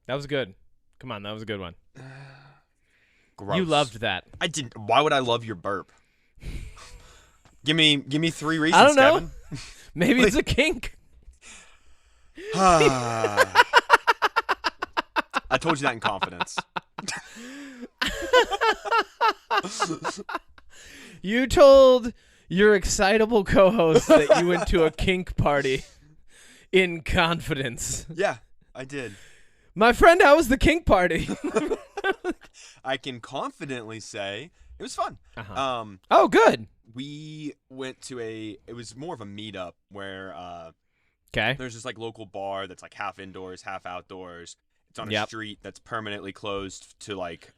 That was good. Come on, that was a good one. Gross. You loved that. I didn't. Why would I love your burp? Give me 3 reasons, I don't know. Kevin. Maybe it's a kink. I told you that in confidence. You told your excitable co-host that you went to a kink party in confidence. Yeah, I did. My friend, how was the kink party? I can confidently say it was fun. Uh-huh. Oh, good. We went to it was more of a meetup where Okay. there's this like local bar that's like half indoors, half outdoors. It's on a street that's permanently closed to like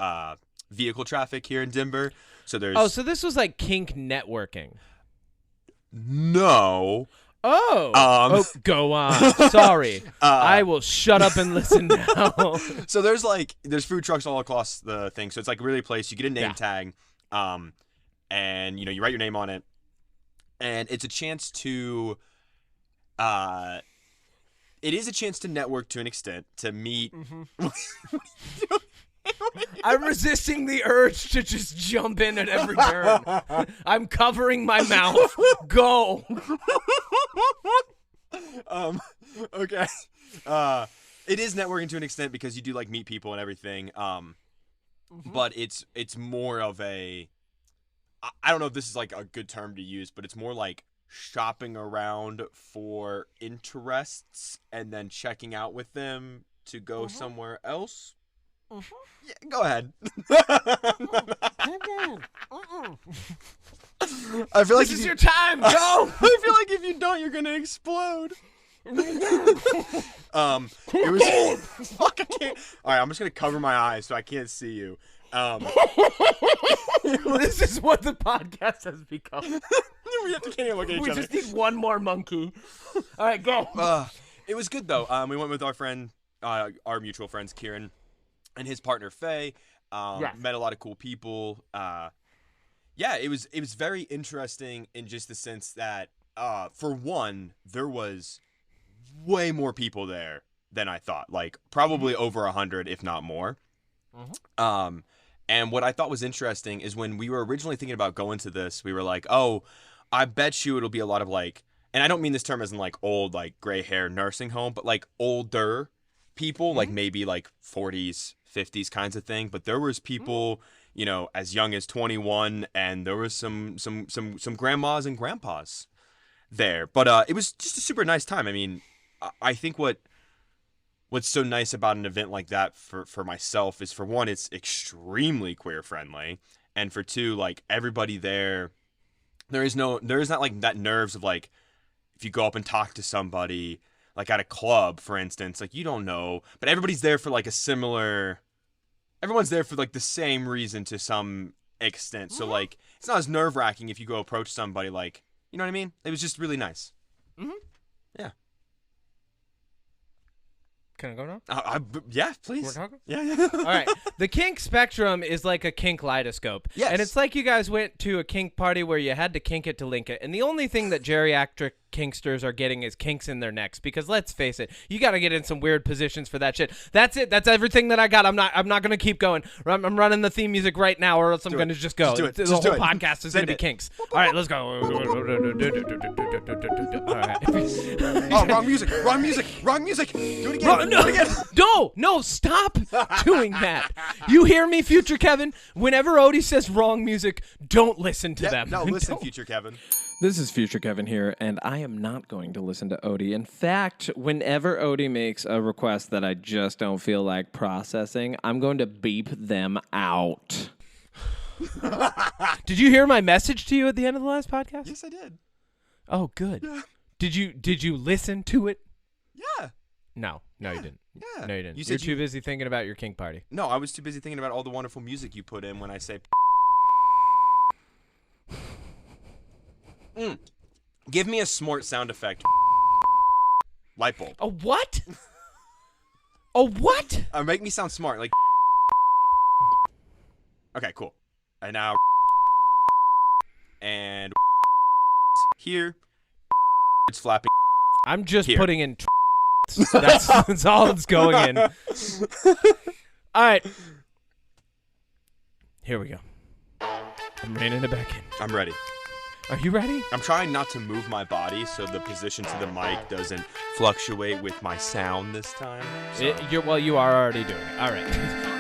vehicle traffic here in Denver. So there's so this was like kink networking. No. Oh, go on. Sorry. I will shut up and listen now. So there's food trucks all across the thing. So it's like really a place. You get a name tag, and you write your name on it, and it's a chance to, it is a chance to network to an extent, to meet. Mm-hmm. I'm resisting the urge to just jump in at every turn. I'm covering my mouth. Go. Okay. It is networking to an extent because you do like meet people and everything. But it's more of a, I don't know if this is like a good term to use, but it's more like shopping around for interests and then checking out with them to go somewhere else. Yeah, go ahead. I feel like this is your time. Go. I feel like if you don't, you're gonna explode. It was fuck. I can't. All right, I'm just gonna cover my eyes so I can't see you. This is what the podcast has become. We have to can't even look at each We other. just need one more monkey. All right, go. It was good though. We went with our friend, our mutual friends, Kieran, and his partner Faye. Met a lot of cool people. Yeah, it was very interesting in just the sense that, for one, there was way more people there than I thought. Like probably over 100, if not more. And what I thought was interesting is when we were originally thinking about going to this, we were like, oh, I bet you it'll be a lot of like, and I don't mean this term as in like old, like gray hair nursing home, but like older people, like maybe like 40s, 50s kinds of thing. But there was people, as young as 21, and there was some grandmas and grandpas there. But it was just a super nice time. I mean, I think what's so nice about an event like that for myself is, for one, it's extremely queer friendly, and for two, like everybody there is not like that nerves of like if you go up and talk to somebody like at a club, for instance, like you don't know, but everybody's there for like everyone's there for like the same reason to some extent. So like it's not as nerve-wracking if you go approach somebody, like, you know what I mean? It was just really nice. Yeah. Can I go now? Yeah, please. We're talking? Yeah. All right. The kink spectrum is like a kink kaleidoscope. Yes. And it's like you guys went to a kink party where you had to kink it to link it. And the only thing that geriatric kinksters are getting is kinks in their necks, because let's face it, you got to get in some weird positions for that shit. That's it. That's everything that I got. I'm not going to keep going. I'm running the theme music right now, or else I'm going to just go. Just do it. The Just whole do it. podcast is going to be kinks. All right, let's go. All right. Oh, wrong music. Do it again. Do it again. No, stop doing that. You hear me, future Kevin? Whenever Odie says wrong music, don't listen to them. No, listen, Don't. future Kevin. This is future Kevin here, and I am not going to listen to Odie. In fact, whenever Odie makes a request that I just don't feel like processing, I'm going to beep them out. Did you hear my message to you at the end of the last podcast? Yes, I did. Oh, good. Yeah. Did you listen to it? Yeah. No, you didn't. Yeah. No, you didn't. You You're said too busy thinking about your kink party. No, I was too busy thinking about all the wonderful music you put in when I say. Give me a smart sound effect. Light bulb. A what? A what? Make me sound smart, like. Okay, cool. And now. And. Here. It's flapping. I'm just Here. putting in Dicks. That's all that's going in. All right. Here we go. I'm reining it back in. I'm ready. Are you ready? I'm trying not to move my body so the position to the mic doesn't fluctuate with my sound this time. So. You are already doing it. All right.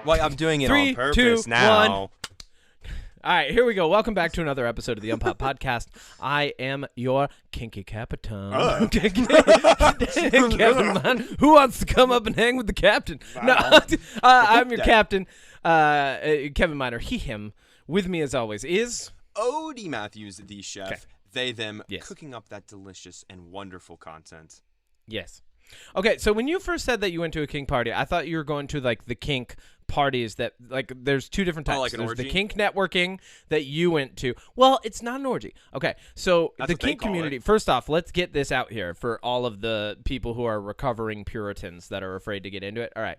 Well, I'm doing it 3, on purpose 2, now. 1. All right, here we go. Welcome back to another episode of the Unpop Podcast. I am your kinky captain. Kevin Mann. Who wants to come up and hang with the captain? No, I'm your captain, Kevin Miner. He, him. With me as always is Odie Matthews, the chef. Okay. They, them, Yes. cooking up that delicious and wonderful content. yes. Okay, so when you first said that you went to a kink party, I thought you were going to like the kink parties that like there's two different types. Oh, like an there's orgy? the kink networking that you went to. Well, it's not an orgy. Okay, so That's the what they kink call community. it. First off, let's get this out here for all of the people who are recovering Puritans that are afraid to get into it. All right,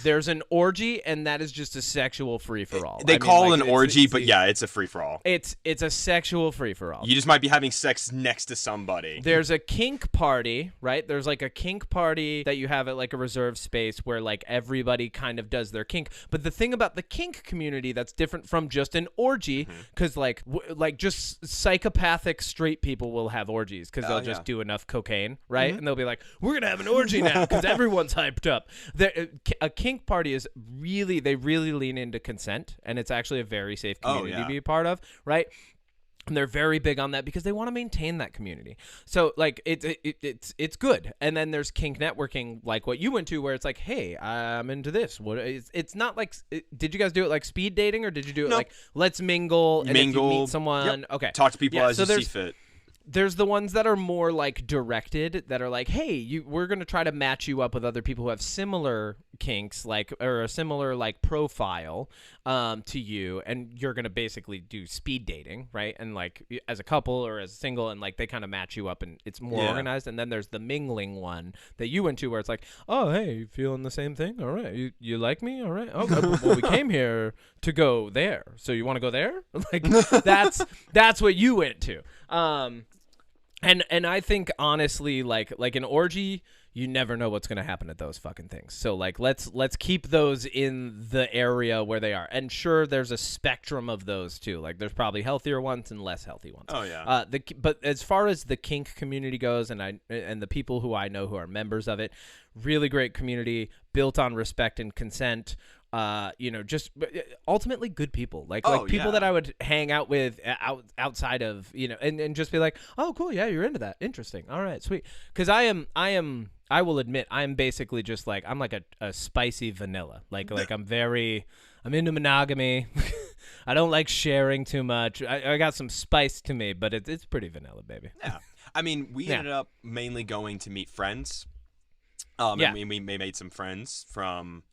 there's an orgy, and that is just a sexual free for all. They call it an orgy, but yeah, it's a free for all. it's a sexual free for all. You just might be having sex next to somebody. There's a kink party, right? There's like a kink party that you have at like a reserved space where like everybody kind of does their kink. But the thing about the kink community that's different from just an orgy, because like just psychopathic straight people will have orgies because they'll just do enough cocaine, right? And they'll be like, we're gonna have an orgy now because everyone's hyped up. A kink party is they really lean into consent, and it's actually a very safe community to be a part of, right? And they're very big on that because they want to maintain that community. So like it's good. And then there's kink networking, like what you went to, where it's like, hey, I'm into this. What? It's not like. Did you guys do it like speed dating, or did you do it like let's mingle and if you meet someone? Yep. Okay, Talk to people as you see fit. There's the ones that are more like directed, that are like, hey, we're going to try to match you up with other people who have similar kinks, like, or a similar like profile to you, and you're going to basically do speed dating, right? And like as a couple or as a single, and like they kind of match you up, and it's more organized. And then there's the mingling one that you went to, where it's like, oh, hey, you feeling the same thing? All right, you like me? All right, okay. Well, we came here to go there, so you want to go there? Like that's what you went to. And I think honestly, like an orgy, you never know what's gonna happen at those fucking things. So like let's keep those in the area where they are. And sure, there's a spectrum of those too. Like there's probably healthier ones and less healthy ones. Oh yeah. But as far as the kink community goes, and the people who I know who are members of it, really great community built on respect and consent. Just ultimately good people, like people that I would hang out with outside of, and just be like, oh, cool. Yeah. You're into that. Interesting. All right, sweet. Cause I will admit, I'm basically just like, I'm like a spicy vanilla. Like I'm into monogamy. I don't like sharing too much. I got some spice to me, but it's pretty vanilla, baby. Yeah. I mean, we ended up mainly going to meet friends. And we made some friends from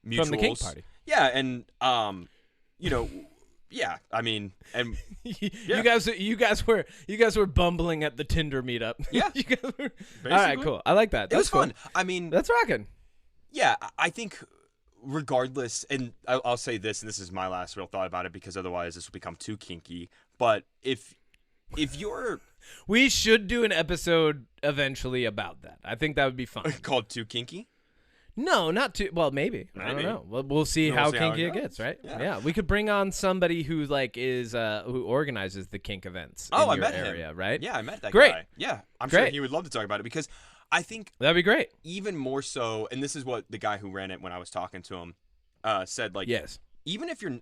mutuals. From the kink party. Yeah, and I mean, and you guys were bumbling at the Tinder meetup. Yeah. You guys were, all right, cool. I like that. It was fun. Cool. I mean, that's rocking. Yeah, I think regardless, and I'll say this, and this is my last real thought about it, because otherwise this will become too kinky. But if you're we should do an episode eventually about that. I think that would be fun. Called Too Kinky? No, not too. Well, maybe. I don't know. We'll see how kinky it gets, right? Yeah. We could bring on somebody who like is who organizes the kink events. Oh, in I your met area, him. Right? Yeah, I met that Great. guy. Yeah, I'm Great. sure he would love to talk about it, because I think that'd be great. Even more so, and this is what the guy who ran it, when I was talking to him, said. Like, yes, even if you're.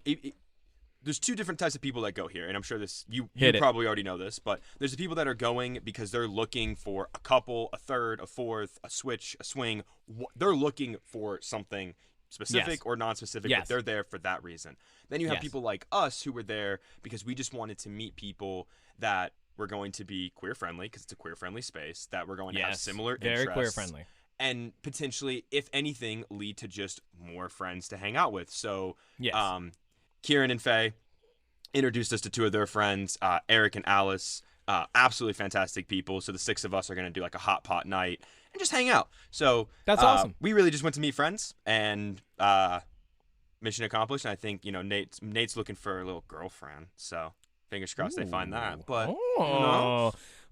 There's two different types of people that go here, and I'm sure you probably already know this, but there's the people that are going because they're looking for a couple, a third, a fourth, a switch, a swing. They're looking for something specific or non-specific, but they're there for that reason. Then you have people like us who were there because we just wanted to meet people that were going to be queer-friendly, because it's a queer-friendly space, that we're going to have similar interests. Very queer-friendly. and potentially, if anything, lead to just more friends to hang out with. So, Yes. Kieran and Faye introduced us to two of their friends, Eric and Alice. Absolutely fantastic people. So the 6 of us are going to do like a hot pot night and just hang out. So That's awesome. We really just went to meet friends, and mission accomplished. And I think, Nate's looking for a little girlfriend. So fingers crossed they find that. But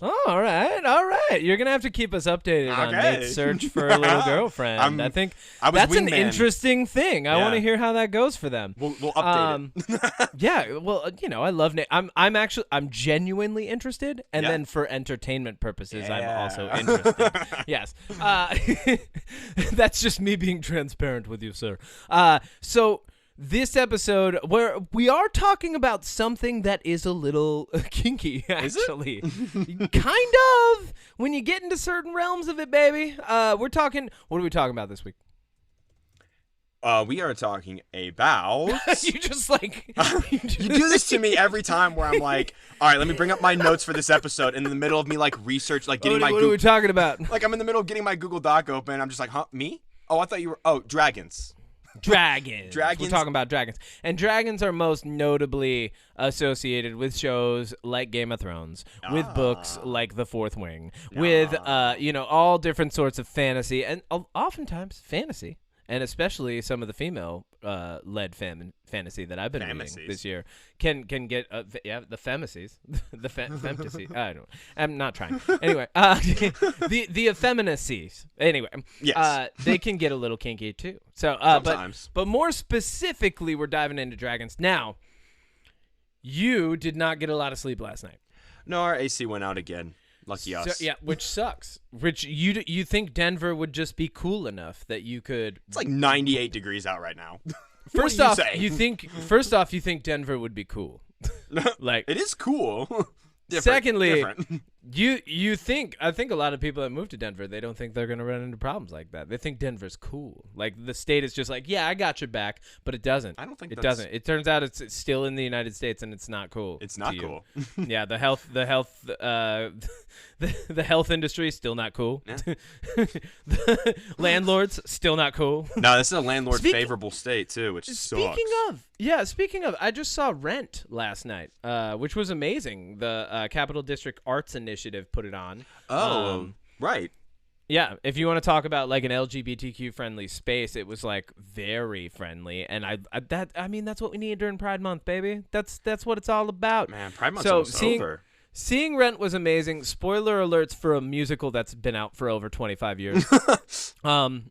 all right. You're gonna have to keep us updated on Nate's search for a little girlfriend. I think that's an interesting thing. I want to hear how that goes for them. We'll update it. Yeah. Well, I love Nate. I'm genuinely interested, and then for entertainment purposes, I'm also interested. Yes. That's just me being transparent with you, sir. So. This episode, where we are talking about something that is a little kinky, actually. Kind of. When you get into certain realms of it, baby. What are we talking about this week? We are talking about... You just like... You do this to me every time where I'm like, all right, let me bring up my notes for this episode. In the middle of me, like, research, like, getting my... What are we talking about? Like, I'm in the middle of getting my Google Doc open. I'm just like, huh, me? Oh, I thought you were... Oh, dragons. Dragons. We're talking about dragons. And dragons are most notably associated with shows like Game of Thrones, with books like The Fourth Wing, with all different sorts of fantasy, and oftentimes fantasy, and especially some of the female led fantasy that I've been reading this year can get the fantasies, the fantasy. I don't know. I'm not trying. Anyway, the effeminacies. Anyway, yes. They can get a little kinky too. So, sometimes. But more specifically, we're diving into dragons now. You did not get a lot of sleep last night. No, our AC went out again. Lucky us. So, yeah, which sucks. Which you think Denver would just be cool enough that you could? It's like 98 degrees out right now. First off, you think Denver would be cool. Like, it is cool. Secondly, I think a lot of people that move to Denver, they don't think they're going to run into problems like that. They think Denver's cool. Like, the state is just like, yeah, I got your back, but it doesn't. I don't think it doesn't. It turns out it's still in the United States, and it's not cool. It's not cool. Yeah, the health industry still not cool. Yeah. The landlords still not cool. No, this is a landlord favorable state too, which sucks. Speaking of, I just saw Rent last night, which was amazing. The Capital District Arts Initiative put it on. Oh, right. Yeah, if you want to talk about like an LGBTQ friendly space, it was like very friendly, and that's what we need during Pride Month, baby. That's what it's all about. Man, Pride Month's almost over. Seeing Rent was amazing. Spoiler alerts for a musical that's been out for over 25 years. I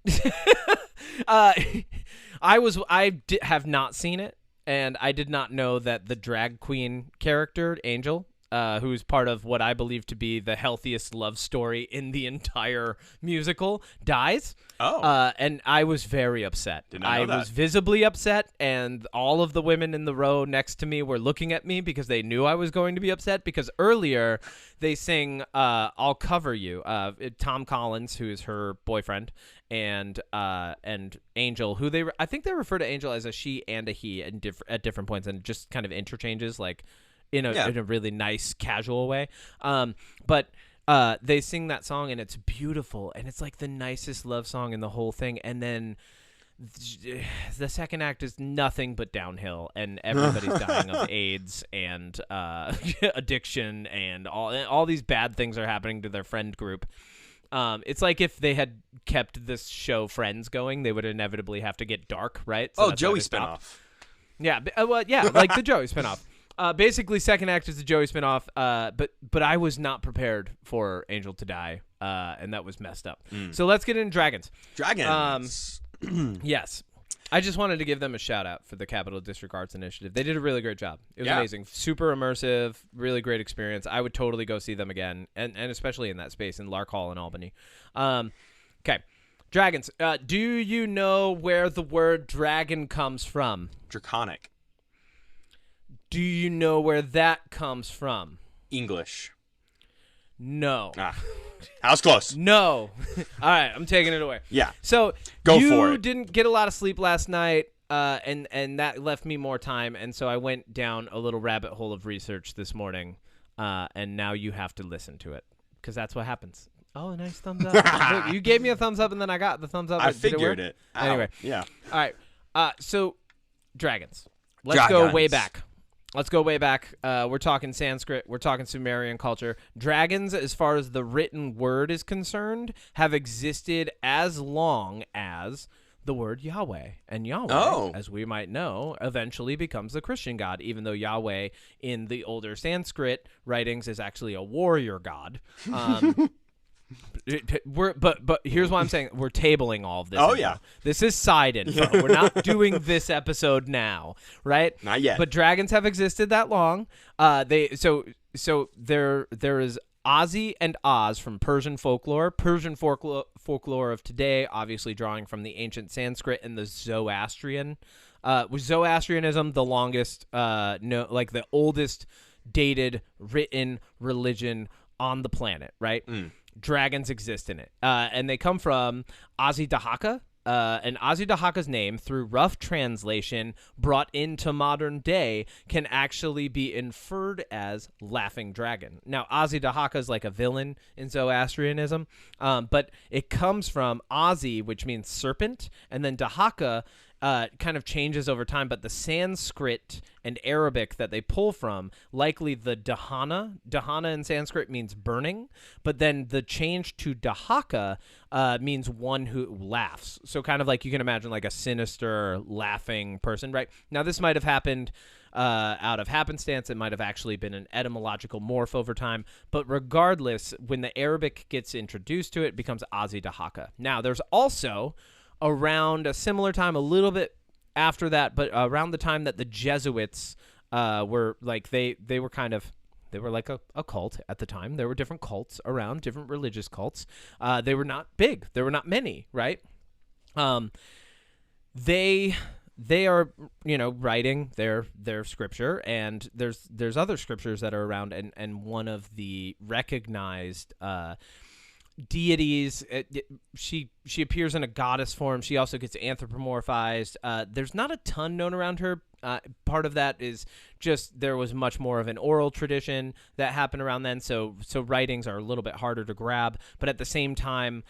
have not seen it, and I did not know that the drag queen character, Angel, who's part of what I believe to be the healthiest love story in the entire musical, dies. Oh. And I was very upset. I was visibly upset, and all of the women in the row next to me were looking at me because they knew I was going to be upset, because earlier they sing I'll Cover You. Tom Collins, who is her boyfriend, and Angel, who I think they refer to Angel as a she and a he at different points, and just kind of interchanges, like, in a really nice casual way. But they sing that song, and it's beautiful, and it's like the nicest love song in the whole thing. And then the second act is nothing but downhill, and everybody's dying of AIDS and addiction, and all these bad things are happening to their friend group. It's like if they had kept this show Friends going, they would inevitably have to get dark, right? So Joey spinoff. Yeah, like the Joey spinoff. Basically, second act is the Joey spinoff, but I was not prepared for Angel to die, and that was messed up. So let's get into Dragons. Dragons. Yes. I just wanted to give them a shout out for the Capital District Arts Initiative. They did a really great job. It was amazing. Super immersive, really great experience. I would totally go see them again, and especially in that space in Lark Hall in Albany. Okay. Dragons. Do you know where the word dragon comes from? Draconic. Do you know where that comes from? English. No. I was close. No. All right, I'm taking it away. Yeah. So for it. You didn't get a lot of sleep last night, and that left me more time, and so I went down a little rabbit hole of research this morning, and now you have to listen to it, because that's what happens. Oh, nice thumbs up. Look, you gave me a thumbs up, and then I got the thumbs up. I Did it work? figured it. Ow. Anyway. Yeah. All right. So, dragons. Let's go way back. We're talking Sanskrit. We're talking Sumerian culture. Dragons, as far as the written word is concerned, have existed as long as the word Yahweh. And Yahweh, as we might know, eventually becomes the Christian god, even though Yahweh in the older Sanskrit writings is actually a warrior god. But here's what I'm saying. We're tabling all of this. Oh, yeah. This is side info. We're not doing this episode now, right? Not yet. But dragons have existed that long. So there is Ozzy and Oz from Persian folklore. Persian folklore of today, obviously drawing from the ancient Sanskrit and the Zoroastrian. Zoroastrianism, the longest, the oldest dated written religion on the planet, right? Dragons exist in it. And they come from Azidahaka. And Azidahaka's name, through rough translation brought into modern day, can actually be inferred as laughing dragon. Now, Azidahaka is like a villain in Zoroastrianism, but it comes from Azi, which means serpent, and then Dahaka kind of changes over time, but the Sanskrit and Arabic that they pull from, likely the Dahana in Sanskrit means burning, but then the change to Dahaka means one who laughs. So kind of like you can imagine like a sinister laughing person, right? Now this might have happened out of happenstance. It might have actually been an etymological morph over time, but regardless, when the Arabic gets introduced to it, it becomes Azidahaka. Now there's also around a similar time, a little bit after that, but around the time that the Jesuits were like they were like a cult at the time. There were different cults around, different religious cults. They were not big. There were not many, right? They are, writing their scripture, and there's other scriptures that are around, and one of the recognized deities, she appears in a goddess form. She also gets anthropomorphized. There's not a ton known around her. Part of that is just there was much more of an oral tradition that happened around then, so writings are a little bit harder to grab. But at the same time,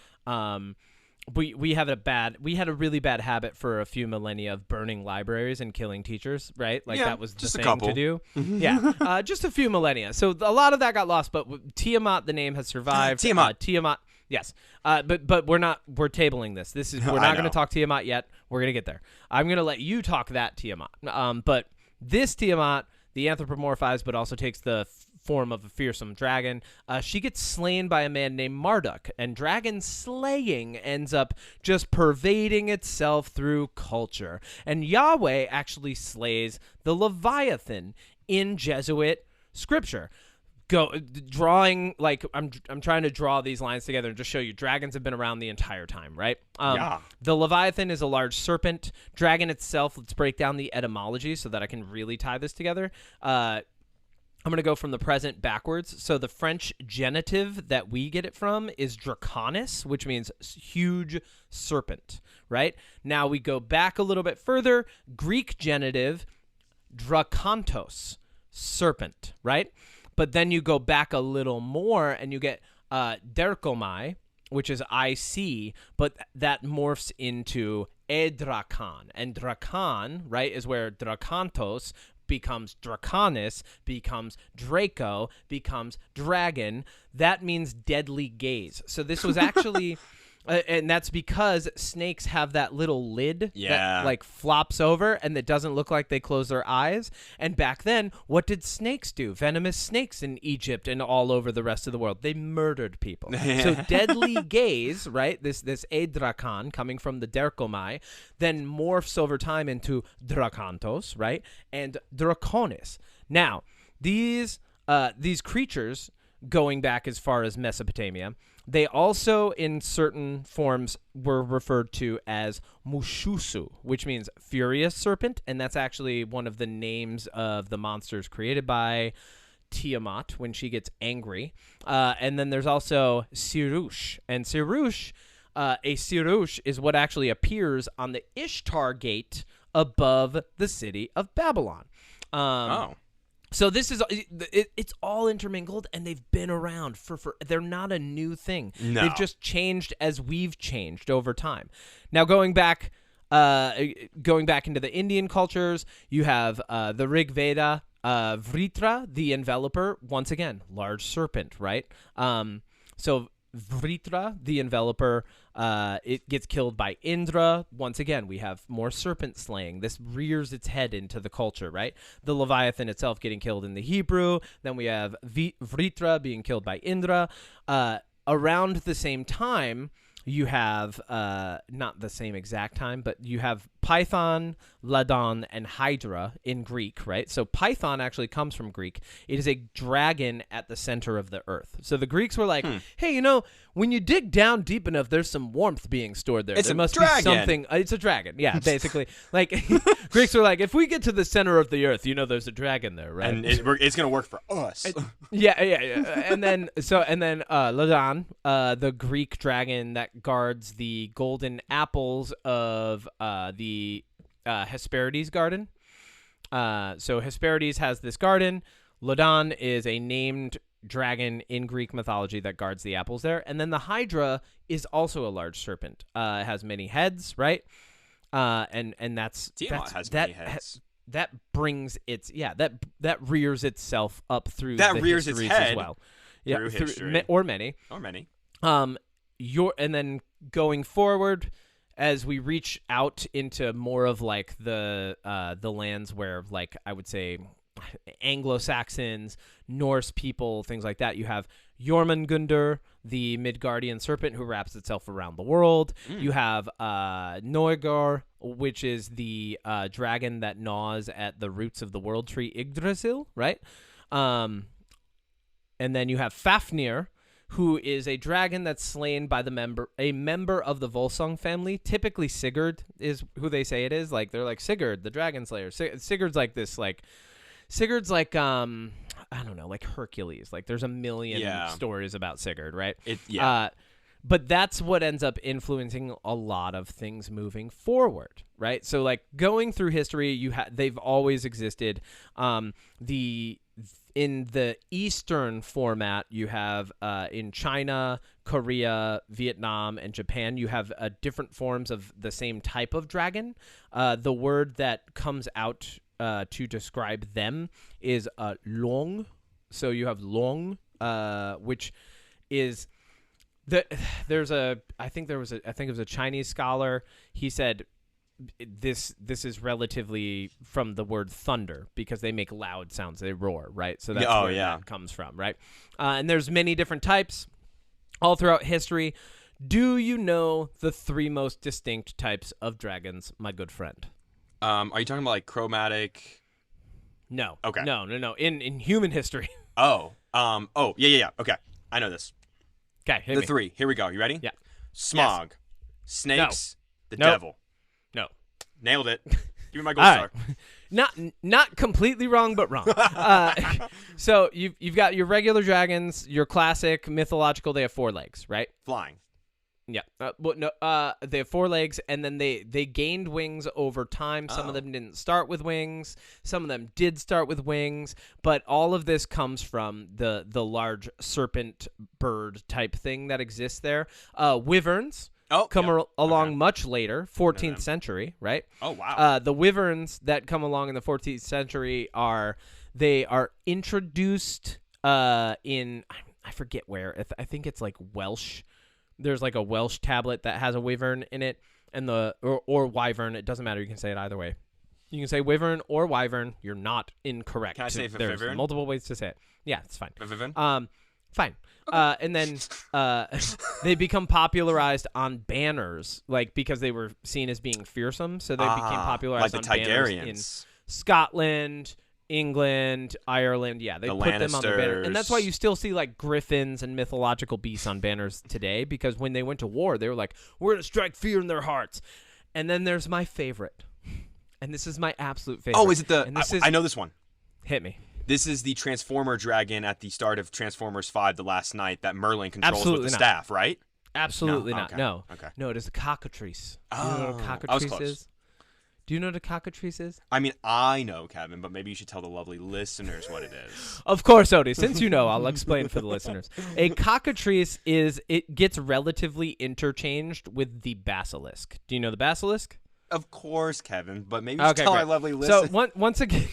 we had a really bad habit for a few millennia of burning libraries and killing teachers, right? Like that was the thing to do. Yeah, just a few millennia. So a lot of that got lost, but Tiamat, the name, has survived. Tiamat. Yes. But we're tabling this. We're not going to talk Tiamat yet. We're going to get there. I'm going to let you talk that Tiamat. But this Tiamat, the anthropomorphized, but also takes the form of a fearsome dragon. She gets slain by a man named Marduk, and dragon slaying ends up just pervading itself through culture. And Yahweh actually slays the Leviathan in Jesuit scripture. Drawing, like, I'm trying to draw these lines together and just show you dragons have been around the entire time, right? The Leviathan is a large serpent. Dragon itself, let's break down the etymology so that I can really tie this together. I'm going to go from the present backwards. So the French genitive that we get it from is draconis, which means huge serpent, right? Now we go back a little bit further. Greek genitive, drakontos, serpent, right? But then you go back a little more and you get derkomai, which is IC, but that morphs into edrakon. And drakon, right, is where drakantos becomes draconis, becomes draco, becomes dragon. That means deadly gaze. So this was actually... and that's because snakes have that little lid that like flops over and it doesn't look like they close their eyes. And back then, what did snakes do? Venomous snakes in Egypt and all over the rest of the world. They murdered people. So deadly gaze, right? This edrakon coming from the derkomai, then morphs over time into drakantos, right? And draconis. Now, these creatures, going back as far as Mesopotamia, they also, in certain forms, were referred to as Mushusu, which means furious serpent, and that's actually one of the names of the monsters created by Tiamat when she gets angry. And then there's also Sirush, and Sirush, a Sirush is what actually appears on the Ishtar gate above the city of Babylon. So this is it's all intermingled, and they've been around for they're not a new thing. No. They've just changed as we've changed over time. Now going back into the Indian cultures, you have the Rig Veda, Vritra, the enveloper, once again, large serpent, right? So Vritra, the enveloper, it gets killed by Indra. Once again, we have more serpent slaying. This rears its head into the culture, right? The Leviathan itself getting killed in the Hebrew. Then we have Vritra being killed by Indra. Around the same time, you have, not the same exact time, but you have Python, Ladon, and Hydra in Greek, right? So Python actually comes from Greek. It is a dragon at the center of the earth. So the Greeks were like, hey, when you dig down deep enough, there's some warmth being stored there. It's there a must dragon. be something. It's a dragon, yeah, basically. Like, Greeks were like, if we get to the center of the earth, there's a dragon there, right? And it's going to work for us. Yeah. And then Ladon, the Greek dragon that guards the golden apples of the Hesperides garden. So Hesperides has this garden. Ladon is a named dragon in Greek mythology that guards the apples there. And then the Hydra is also a large serpent. It has many heads, right? And that's Tiamat has many heads. That brings its that rears itself up through that the rears its head as well. Through history. Or many. And then going forward, as we reach out into more of like the lands where, like, I would say Anglo-Saxons, Norse people, things like that, you have Jormungandr, the Midgardian serpent who wraps itself around the world. You have Noegor, which is the dragon that gnaws at the roots of the world tree Yggdrasil, right? And then you have Fafnir, who is a dragon that's slain by a member of the Volsung family. Typically Sigurd is who they say it is. Like, they're like, Sigurd, the dragon slayer. Sigurd's like I don't know, like Hercules. Like, there's a million stories about Sigurd, right? But that's what ends up influencing a lot of things moving forward, right? So, like, going through history, they've always existed. In the Eastern format, you have in China, Korea, Vietnam, and Japan, you have different forms of the same type of dragon. The word that comes out to describe them is long. So you have long, which is I think it was a Chinese scholar. He said this is relatively from the word thunder, because they make loud sounds, they roar, right? So that's where that comes from, right? And there's many different types all throughout history. Do you know the three most distinct types of dragons, my good friend? Are you talking about like chromatic? No. Okay. No. In human history. Oh. Yeah. Okay. I know this. Okay. The three. Here we go. You ready? Yeah. Smog. Yes. Snakes. No. The devil. No. Nailed it. Give me my gold star. Not completely wrong, but wrong. So you've got your regular dragons, your classic mythological. They have 4 legs, right? Flying. Yeah. They have 4 legs, and then they gained wings over time. Some of them didn't start with wings. Some of them did start with wings. But all of this comes from the large serpent bird type thing that exists there. Wyverns. Along much later, 14th century, right? Oh, wow. The wyverns that come along in the 14th century are introduced in, I forget where. I think it's like Welsh. There's like a Welsh tablet that has a wyvern in it, and or wyvern. It doesn't matter. You can say it either way. You can say wyvern or wyvern. You're not incorrect. Can I say There's vyvern? multiple ways to say it. Yeah, it's fine. Vyvern? Fine. And then they become popularized on banners, like, because they were seen as being fearsome. So they became popularized like the on banners in Scotland, England, Ireland. Yeah, they put them on their banner. And that's why you still see like griffins and mythological beasts on banners today, because when they went to war, they were like, we're going to strike fear in their hearts. And then there's my favorite. And this is my absolute favorite. Oh, is it I know this one. Hit me. This is the Transformer dragon at the start of Transformers 5 The Last Night that Merlin controls Absolutely with the not. staff, right? Absolutely not. Okay. No. Okay. No, it is a cockatrice. Oh, You know what a I was cockatrice close. is? Do you know what a cockatrice is? I mean, I know, Kevin, but maybe you should tell the lovely listeners what it is. Of course, Odie. Since you know, I'll explain for the listeners. A cockatrice it gets relatively interchanged with the basilisk. Do you know the basilisk? Of course, Kevin, but maybe you should tell great. our lovely listeners. So once again,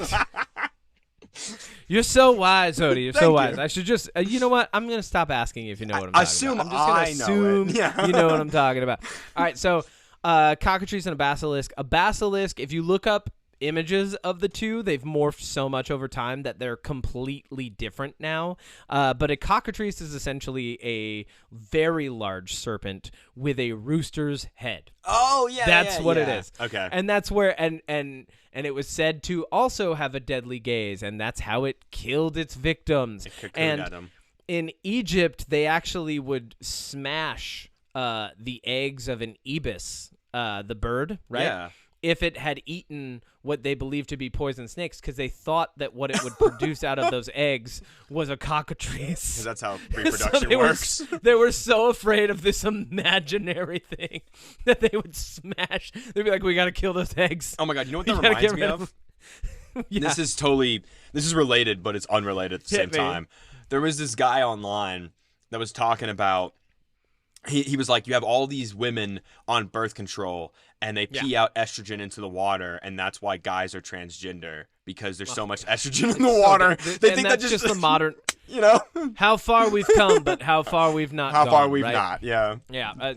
you're so wise, Odie. You're so wise. you. I should just, you know what? I'm gonna stop asking you if you know what I'm talking about. I'm just gonna assume Yeah. you know what I'm talking about. All right, so cockatrice and a basilisk. A basilisk, if you look up images of the two, they've morphed so much over time that they're completely different now. But a cockatrice is essentially a very large serpent with a rooster's head. Oh yeah, That's what it is. Okay, And that's where and it was said to also have a deadly gaze, and that's how it killed its victims. It cocooned And at him. in Egypt, they actually would smash the eggs of an ibis, the bird, right? Yeah. If it had eaten what they believed to be poison snakes, because they thought that what it would produce out of those eggs was a cockatrice. Because that's how So reproduction they works. they were so afraid of this imaginary thing that they would smash. They'd be like, "We got to kill those eggs." Oh my god, you know what We that gotta reminds get me rid of? Yeah. This is related, but it's unrelated at the same Hit me. time. There was this guy online that was talking about. He was like, you have all these women on birth control, and they pee out estrogen into the water, and that's why guys are transgender, because there's so much estrogen in the water. They and think that's that just the modern. you know, How far we've come, but how far we've not. how far gone, we've right? not. Yeah. Yeah.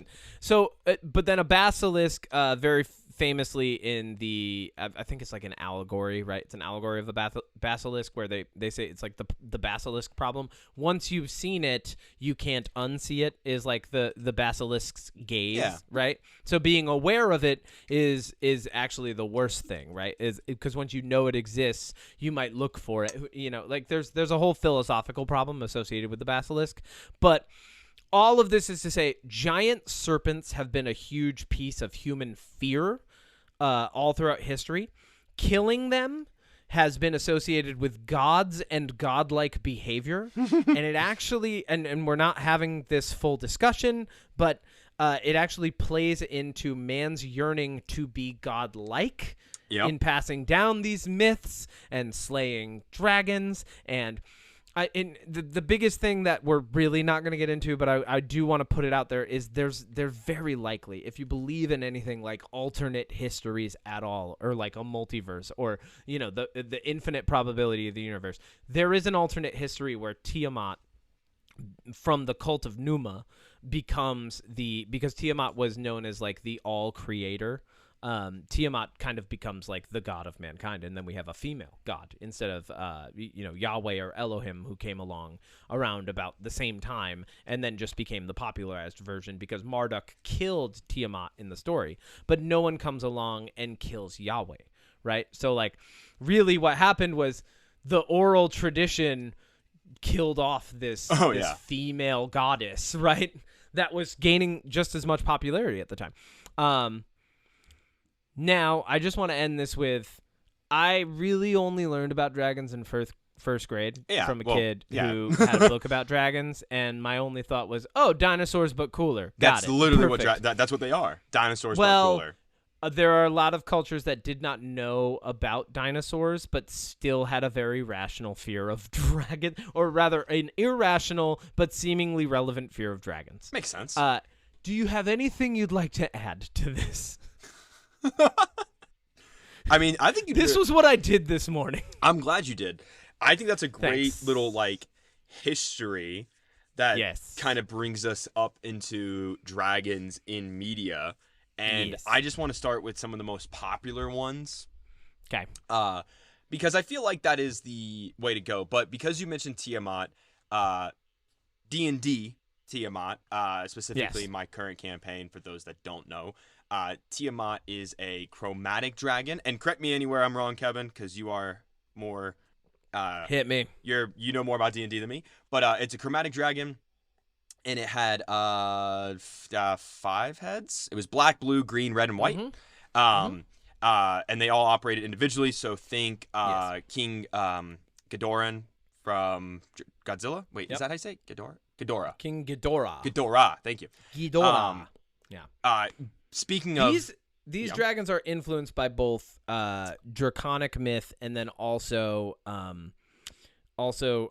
But then a basilisk, very famously in the, I think it's like an allegory, right? It's an allegory of the basilisk, where they say it's like the basilisk problem. Once you've seen it, you can't unsee it. Is like the basilisk's gaze, right? So being aware of it is actually the worst thing, right? Is because once you know it exists, you might look for it. You know, like there's a whole philosophical problem associated with the basilisk, but. All of this is to say, giant serpents have been a huge piece of human fear all throughout history. Killing them has been associated with gods and godlike behavior. And it actually, and we're not having this full discussion, but it actually plays into man's yearning to be godlike in passing down these myths and slaying dragons and... the biggest thing that we're really not going to get into, but I do want to put it out there, is they're very likely, if you believe in anything like alternate histories at all, or like a multiverse, or you know the infinite probability of the universe, there is an alternate history where Tiamat from the cult of Numa because Tiamat was known as like the all creator. Tiamat kind of becomes like the god of mankind, and then we have a female god instead of Yahweh or Elohim, who came along around about the same time and then just became the popularized version because Marduk killed Tiamat in the story, but no one comes along and kills Yahweh, right? So like really what happened was the oral tradition killed off this female goddess, right? That was gaining just as much popularity at the time. Now, I just want to end this with, I really only learned about dragons in first grade from a kid who had a book about dragons, and my only thought was, oh, dinosaurs but cooler. That's literally what that's what they are. Dinosaurs but cooler. There are a lot of cultures that did not know about dinosaurs, but still had a very rational fear of dragons, or rather an irrational but seemingly relevant fear of dragons. Makes sense. Do you have anything you'd like to add to this? I mean, I think this was what I did this morning. I'm glad you did. I think that's a great little like history that kind of brings us up into dragons in media. And I just want to start with some of the most popular ones. Okay. Because I feel like that is the way to go. But because you mentioned Tiamat, D&D Tiamat, specifically my current campaign, for those that don't know, Tiamat is a chromatic dragon. And correct me anywhere I'm wrong, Kevin, because you are more... hit me. You know more about D&D than me. But it's a chromatic dragon. And it had 5 heads. It was black, blue, green, red, and white. And they all operated individually. So think King Ghidorah from Godzilla. Wait, is that how you say it? Ghidorah. King Ghidorah. Ghidorah. Thank you. Ghidorah. Speaking of... these Yeah. dragons are influenced by both Draconic myth and then also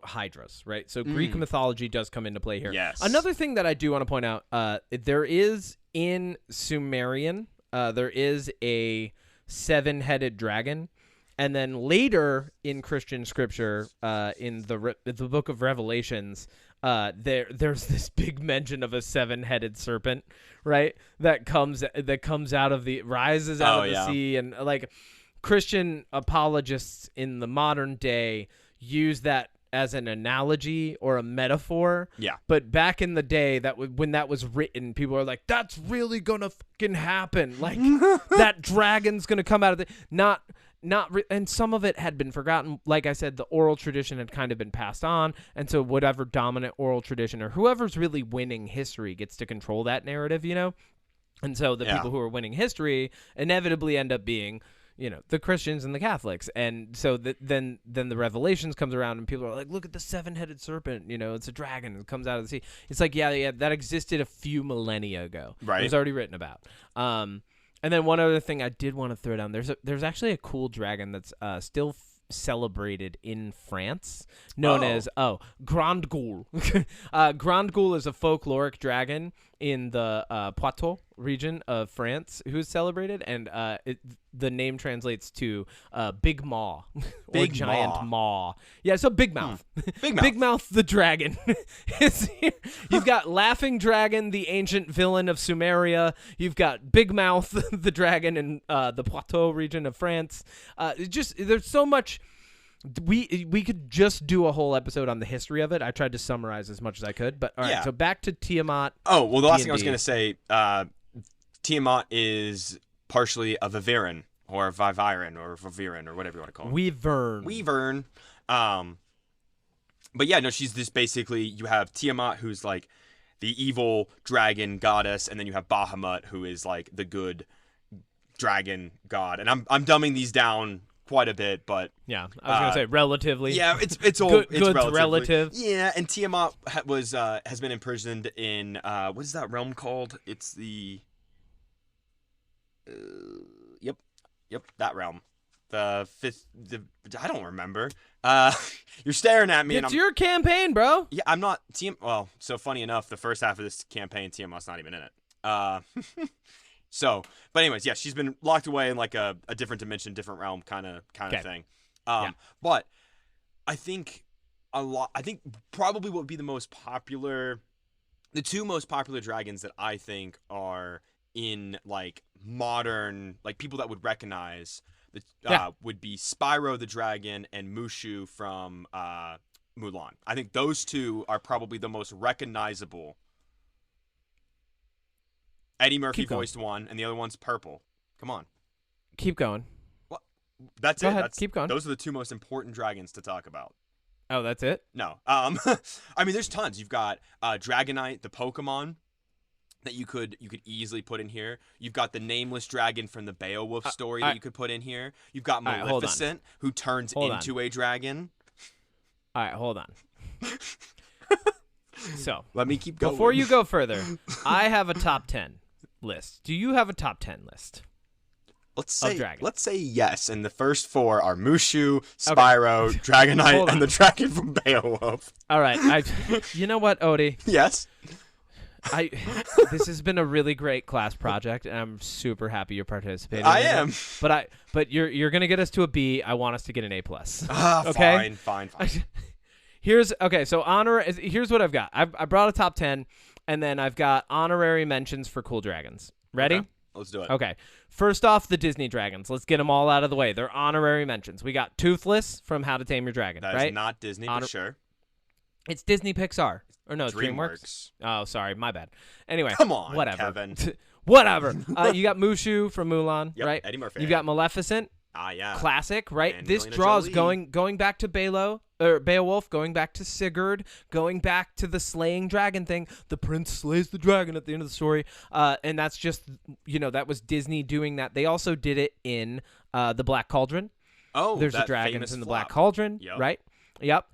hydras, right? So Greek mythology does come into play here. Yes. Another thing that I do want to point out, there is in Sumerian, there is a 7-headed dragon. And then later in Christian scripture, in the book of Revelations, there's this big mention of a 7-headed serpent, right? That comes out of rises out of the sea, and like Christian apologists in the modern day use that as an analogy or a metaphor. Yeah. But back in the day, when that was written, people are like, "That's really gonna fucking happen! Like that dragon's gonna come out of the and some of it had been forgotten. Like I said, the oral tradition had kind of been passed on, and so whatever dominant oral tradition or whoever's really winning history gets to control that narrative, you know? And so the people who are winning history inevitably end up being, you know, the Christians and the Catholics. And so then the Revelations comes around and people are like, look at the 7-headed serpent, you know, it's a dragon. It comes out of the sea. It's like, yeah, that existed a few millennia ago. Right. It was already written about. And then one other thing I did want to throw down, there's actually a cool dragon that's still celebrated in France, known as Grand Goule. Grand Goule is a folkloric dragon in the Poitou region of France who's celebrated, and the name translates to Big Maw or Giant Maw. Yeah, so Big Mouth. Big Mouth. Big Mouth the dragon is here. You've got Laughing Dragon, the ancient villain of Sumeria. You've got Big Mouth the dragon in the Poitou region of France. There's so much. We could just do a whole episode on the history of it. I tried to summarize as much as I could, but all right. So back to Tiamat. Oh well, the last thing I was gonna say, Tiamat is partially a Viviran or Viviran or Viviran or whatever you want to call it. Weavern. But yeah, no, she's this basically. You have Tiamat, who's like the evil dragon goddess, and then you have Bahamut, who is like the good dragon god. And I'm dumbing these down quite a bit, but yeah, I was gonna say relatively. Yeah, it's all it's relative. Yeah, and Tiamat has been imprisoned in what is that realm called? It's the yep, that realm. The fifth. I don't remember. You're staring at me. It's your campaign, bro. Yeah, I'm not. Well, so funny enough, the first half of this campaign, Tiamat's not even in it. So, but anyways, yeah, she's been locked away in like a different dimension, different realm kind of thing. But I think probably what would be the two most popular dragons that I think are in like modern, like people that would recognize would be Spyro the Dragon and Mushu from Mulan. I think those two are probably the most recognizable. Eddie Murphy voiced one, and the other one's purple. Come on. Keep going. What? That's Go it. ahead. Keep going. Those are the two most important dragons to talk about. Oh, that's it? No. I mean, there's tons. You've got Dragonite, the Pokemon, that you could easily put in here. You've got the nameless dragon from the Beowulf story that you could put in here. You've got Maleficent, who turns into a dragon. All right, hold on. So let me keep going. Before you go further, I have a top 10 list. Do you have a top 10 list? Let's say yes, and the first 4 are Mushu, Spyro, okay. Dragonite, and the dragon from Beowulf. All right, you know what, Odie? Yes. This has been a really great class project, and I'm super happy you're participating. I am. But you're gonna get us to a B. I want us to get an A+. Okay. Fine. Here's what I've got. I brought a top 10, and then I've got honorary mentions for cool dragons. Ready? Okay. Let's do it. Okay. First off, the Disney dragons. Let's get them all out of the way. They're honorary mentions. We got Toothless from How to Tame Your Dragon. That right? is not Disney, but sure. It's Disney Pixar. Or no, DreamWorks. Oh, sorry. My bad. Anyway. Come on, whatever. Kevin. Whatever. You got Mushu from Mulan, yep, right? Eddie Murphy. You got Maleficent. Yeah. Classic, right? And this draws going back to Beowulf, going back to Sigurd, going back to the slaying dragon thing. The prince slays the dragon at the end of the story. And that's just, that was Disney doing that. They also did it in The Black Cauldron. Oh, there's the dragons in The Black Cauldron, right? Yep.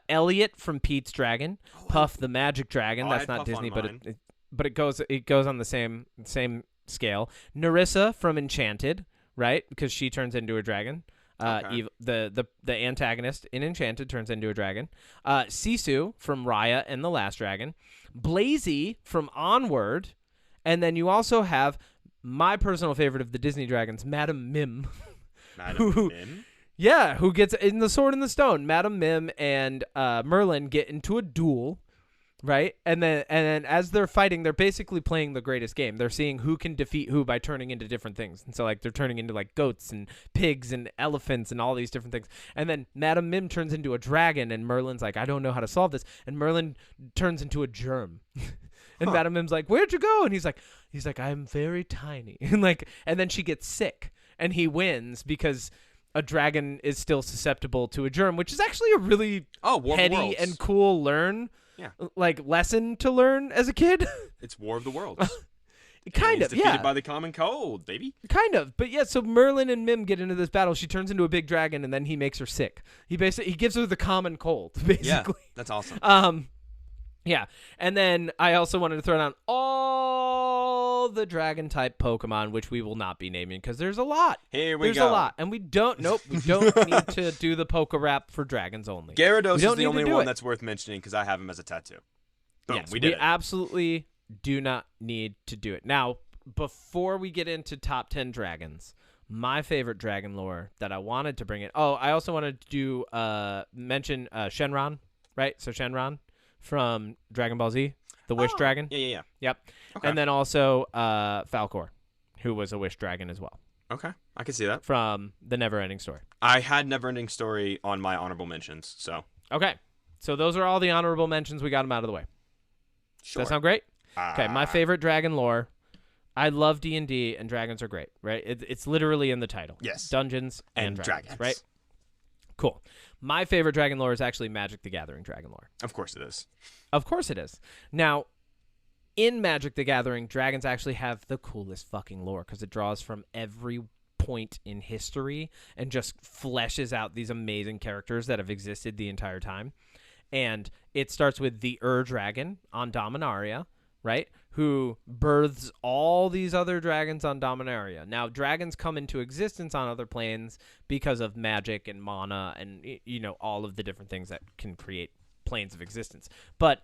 Elliot from Pete's Dragon, Puff the Magic Dragon. That's not Disney, but it goes on the same scale. Nerissa from Enchanted, right? Because she turns into a dragon. Okay. The antagonist in Enchanted turns into a dragon. Sisu from Raya and the Last Dragon. Blazy from Onward. And then you also have my personal favorite of the Disney dragons, Madame Mim. Madam Mim? Yeah, who gets in the Sword in the Stone. Madame Mim and Merlin get into a duel, right? And then as they're fighting, they're basically playing the greatest game. They're seeing who can defeat who by turning into different things. And so like they're turning into like goats and pigs and elephants and all these different things. And then Madame Mim turns into a dragon and Merlin's like, I don't know how to solve this. And Merlin turns into a germ. And Madame Mim's like, where'd you go? And he's like, I'm very tiny. And then she gets sick and he wins because a dragon is still susceptible to a germ, which is actually a really heady and cool lesson to learn as a kid. It's War of the Worlds. Kind of, defeated by the common cold, baby. Kind of, but yeah. So Merlin and Mim get into this battle. She turns into a big dragon, and then he makes her sick. He gives her the common cold, basically. Yeah, that's awesome. Yeah, and then I also wanted to throw down all the dragon type Pokemon, which we will not be naming because there's a lot. There's a lot, and we don't need to do the Poke Rap for dragons only. Gyarados is the only one that's worth mentioning because I have him as a tattoo. Boom, yes, we did we it. absolutely do not need to do it. Now, before we get into top 10 dragons, my favorite dragon lore that I wanted to bring in. Oh, I also wanted to mention Shenron, right? So Shenron from Dragon Ball Z, the Wish Dragon. Yeah. Yep. Okay. And then also Falcor, who was a Wish Dragon as well. Okay, I can see that. From the Neverending Story. I had Neverending Story on my honorable mentions, so. Okay. So those are all the honorable mentions. We got them out of the way. Sure. Does that sound great? Okay, my favorite dragon lore. I love D&D, and dragons are great, right? It's literally in the title. Yes. Dungeons and dragons, right? Cool. My favorite dragon lore is actually Magic the Gathering dragon lore. Of course it is. Of course it is. Now, in Magic the Gathering, dragons actually have the coolest fucking lore because it draws from every point in history and just fleshes out these amazing characters that have existed the entire time. And it starts with the Dragon on Dominaria, right? Who births all these other dragons on Dominaria. Now, dragons come into existence on other planes because of magic and mana and, all of the different things that can create planes of existence. But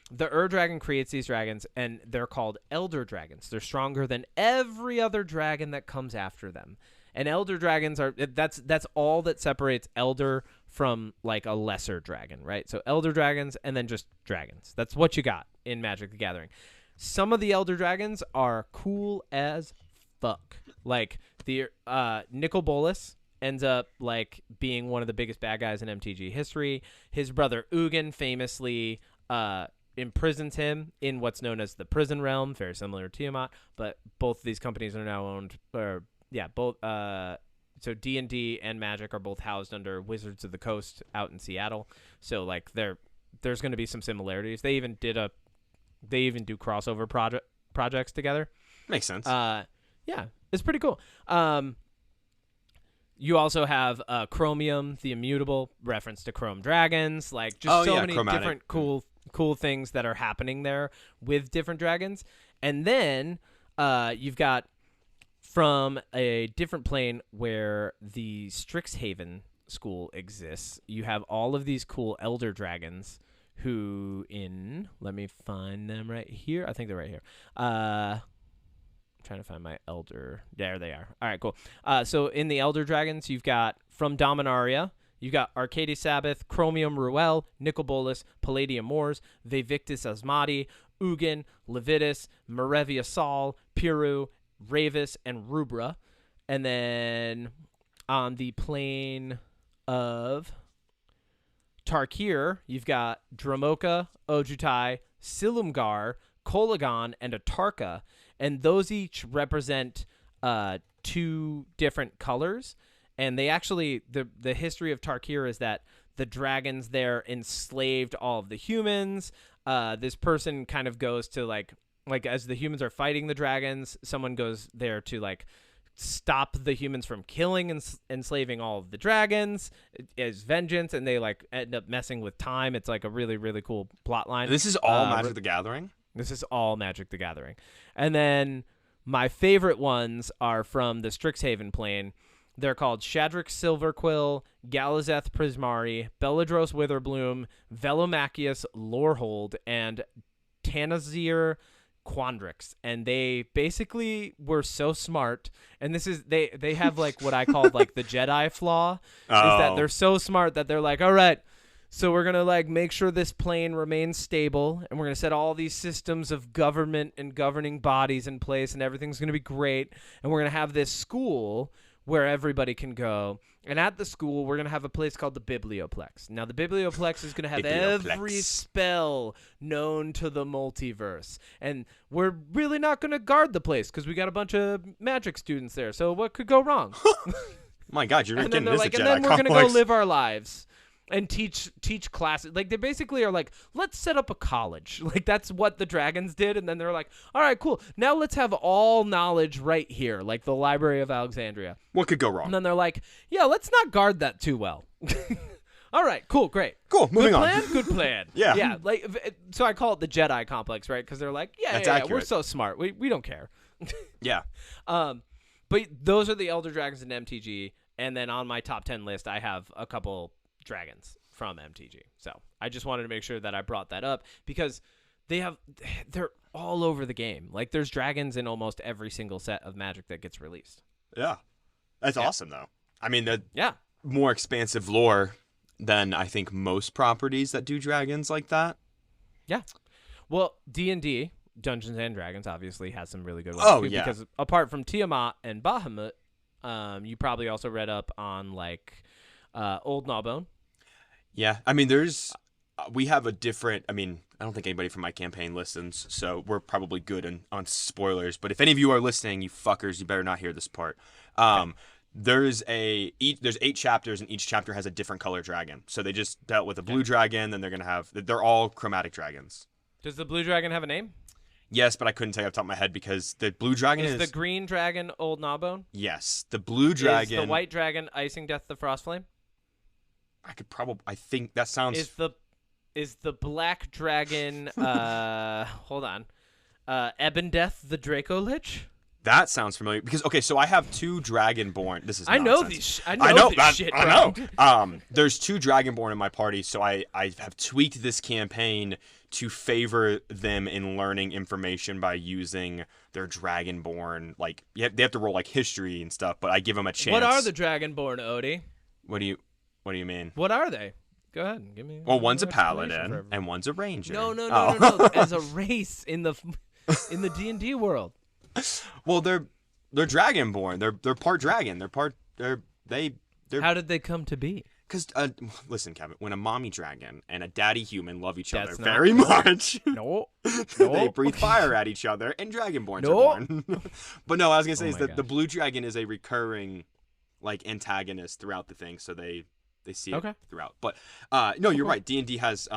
the Dragon creates these dragons, and they're called Elder Dragons. They're stronger than every other dragon that comes after them. And Elder Dragons that's all that separates Elder from, like, a lesser dragon, right? So Elder Dragons and then just dragons. That's what you got in Magic the Gathering. Some of the Elder Dragons are cool as fuck. Like, the Nicol Bolas ends up, like, being one of the biggest bad guys in MTG history. His brother Ugin famously imprisons him in what's known as the Prison Realm, very similar to Tiamat, but both of these companies are now owned, so D&D and Magic are both housed under Wizards of the Coast out in Seattle. So, like, there's going to be some similarities. They even do crossover projects together. Makes sense. Yeah, it's pretty cool. You also have Chromium, the Immutable, reference to Chrome Dragons, like just many chromatic. Different cool things that are happening there with different dragons. And then you've got from a different plane where the Strixhaven school exists, you have all of these cool Elder Dragons who let me find them right here. I think they're right here. I'm trying to find my Elder. There they are. All right, cool. So in the Elder Dragons, you've got from Dominaria, you've got Arcady Sabbath, Chromium Ruel, Nicol Bolas, Palladium Moors, Vevictus Asmati, Ugin, Levitus, Marevia Sol, Piru, Ravis, and Rubra. And then on the plane of Tarkir, you've got Dramoka, Ojutai, Silumgar, Kolagon, and Atarka, and those each represent two different colors. And they actually, the history of Tarkir is that the dragons there enslaved all of the humans. This person kind of goes to like as the humans are fighting the dragons, someone goes there to like stop the humans from killing and enslaving all of the dragons as vengeance, and they like end up messing with time. It's like a really, really cool plot line. This is all Magic the Gathering? This is all Magic the Gathering. And then my favorite ones are from the Strixhaven plane. They're called Shadrick Silverquill, Galazeth Prismari, Beladros Witherbloom, Velomachius Lorehold, and Tanazir Quandrix. And they basically were so smart. And this is they have like what I call like the Jedi flaw. Is that they're so smart that they're like, all right, so we're going to like make sure this plane remains stable, and we're going to set all these systems of government and governing bodies in place, and everything's going to be great. And we're going to have this school where everybody can go. And at the school, we're going to have a place called the Biblioplex. Now, the Biblioplex is going to have every spell known to the multiverse. And we're really not going to guard the place because we got a bunch of magic students there. So what could go wrong? My God, you're getting this a Jedi and then we're complex. going to go live our lives and teach classes. Like, they basically are like, let's set up a college. Like, that's what the dragons did. And then they're like, all right, cool. Now let's have all knowledge right here, like the Library of Alexandria. What could go wrong? And then they're like, yeah, let's not guard that too well. All right, cool, great. Cool, moving on. Good plan. Yeah. Yeah, like, so I call it the Jedi complex, right? Because they're like, yeah, we're so smart. We don't care. Yeah. But those are the Elder Dragons in MTG. And then on my top 10 list, I have a couple dragons from MTG. So I just wanted to make sure that I brought that up because they're all over the game. Like, there's dragons in almost every single set of Magic that gets released. Yeah. That's awesome, though. I mean, the Yeah. more expansive lore than I think most properties that do dragons like that. Yeah. Well, D&D, Dungeons and Dragons, obviously has some really good ones. Oh, too, yeah. Because apart from Tiamat and Bahamut, you probably also read up on, like, Old Gnawbone. Yeah. I mean, we have a different, I mean, I don't think anybody from my campaign listens, so we're probably good on spoilers. But if any of you are listening, you fuckers, you better not hear this part. There's 8 chapters, and each chapter has a different color dragon. So they just dealt with a blue dragon, then they're all chromatic dragons. Does the blue dragon have a name? Yes, but I couldn't tell you off the top of my head because the blue dragon is the green dragon Old Gnawbone? Yes, the blue dragon. Is the white dragon Icing Death the Frostflame? I think that sounds. Is the black dragon? Hold on. Ebon Death the Draco Lich? That sounds familiar because so I have 2 dragonborn. This is I know nonsense. these. I know this shit. I know. There's 2 dragonborn in my party, so I have tweaked this campaign to favor them in learning information by using their dragonborn. Like they have to roll like history and stuff, but I give them a chance. What are the dragonborn, Odie? What do you mean? What are they? Go ahead and give me. Well, one's a paladin and one's a ranger. No. As a race in the D&D world. Well, they're dragonborn. They're part dragon. They're How did they come to be? Because listen, Kevin, when a mommy dragon and a daddy human love each other That's very much, No. they breathe fire at each other, and dragonborns are born. But no, I was gonna say is that the blue dragon is a recurring like antagonist throughout the thing, so they see it throughout. But no, you're right. D&D has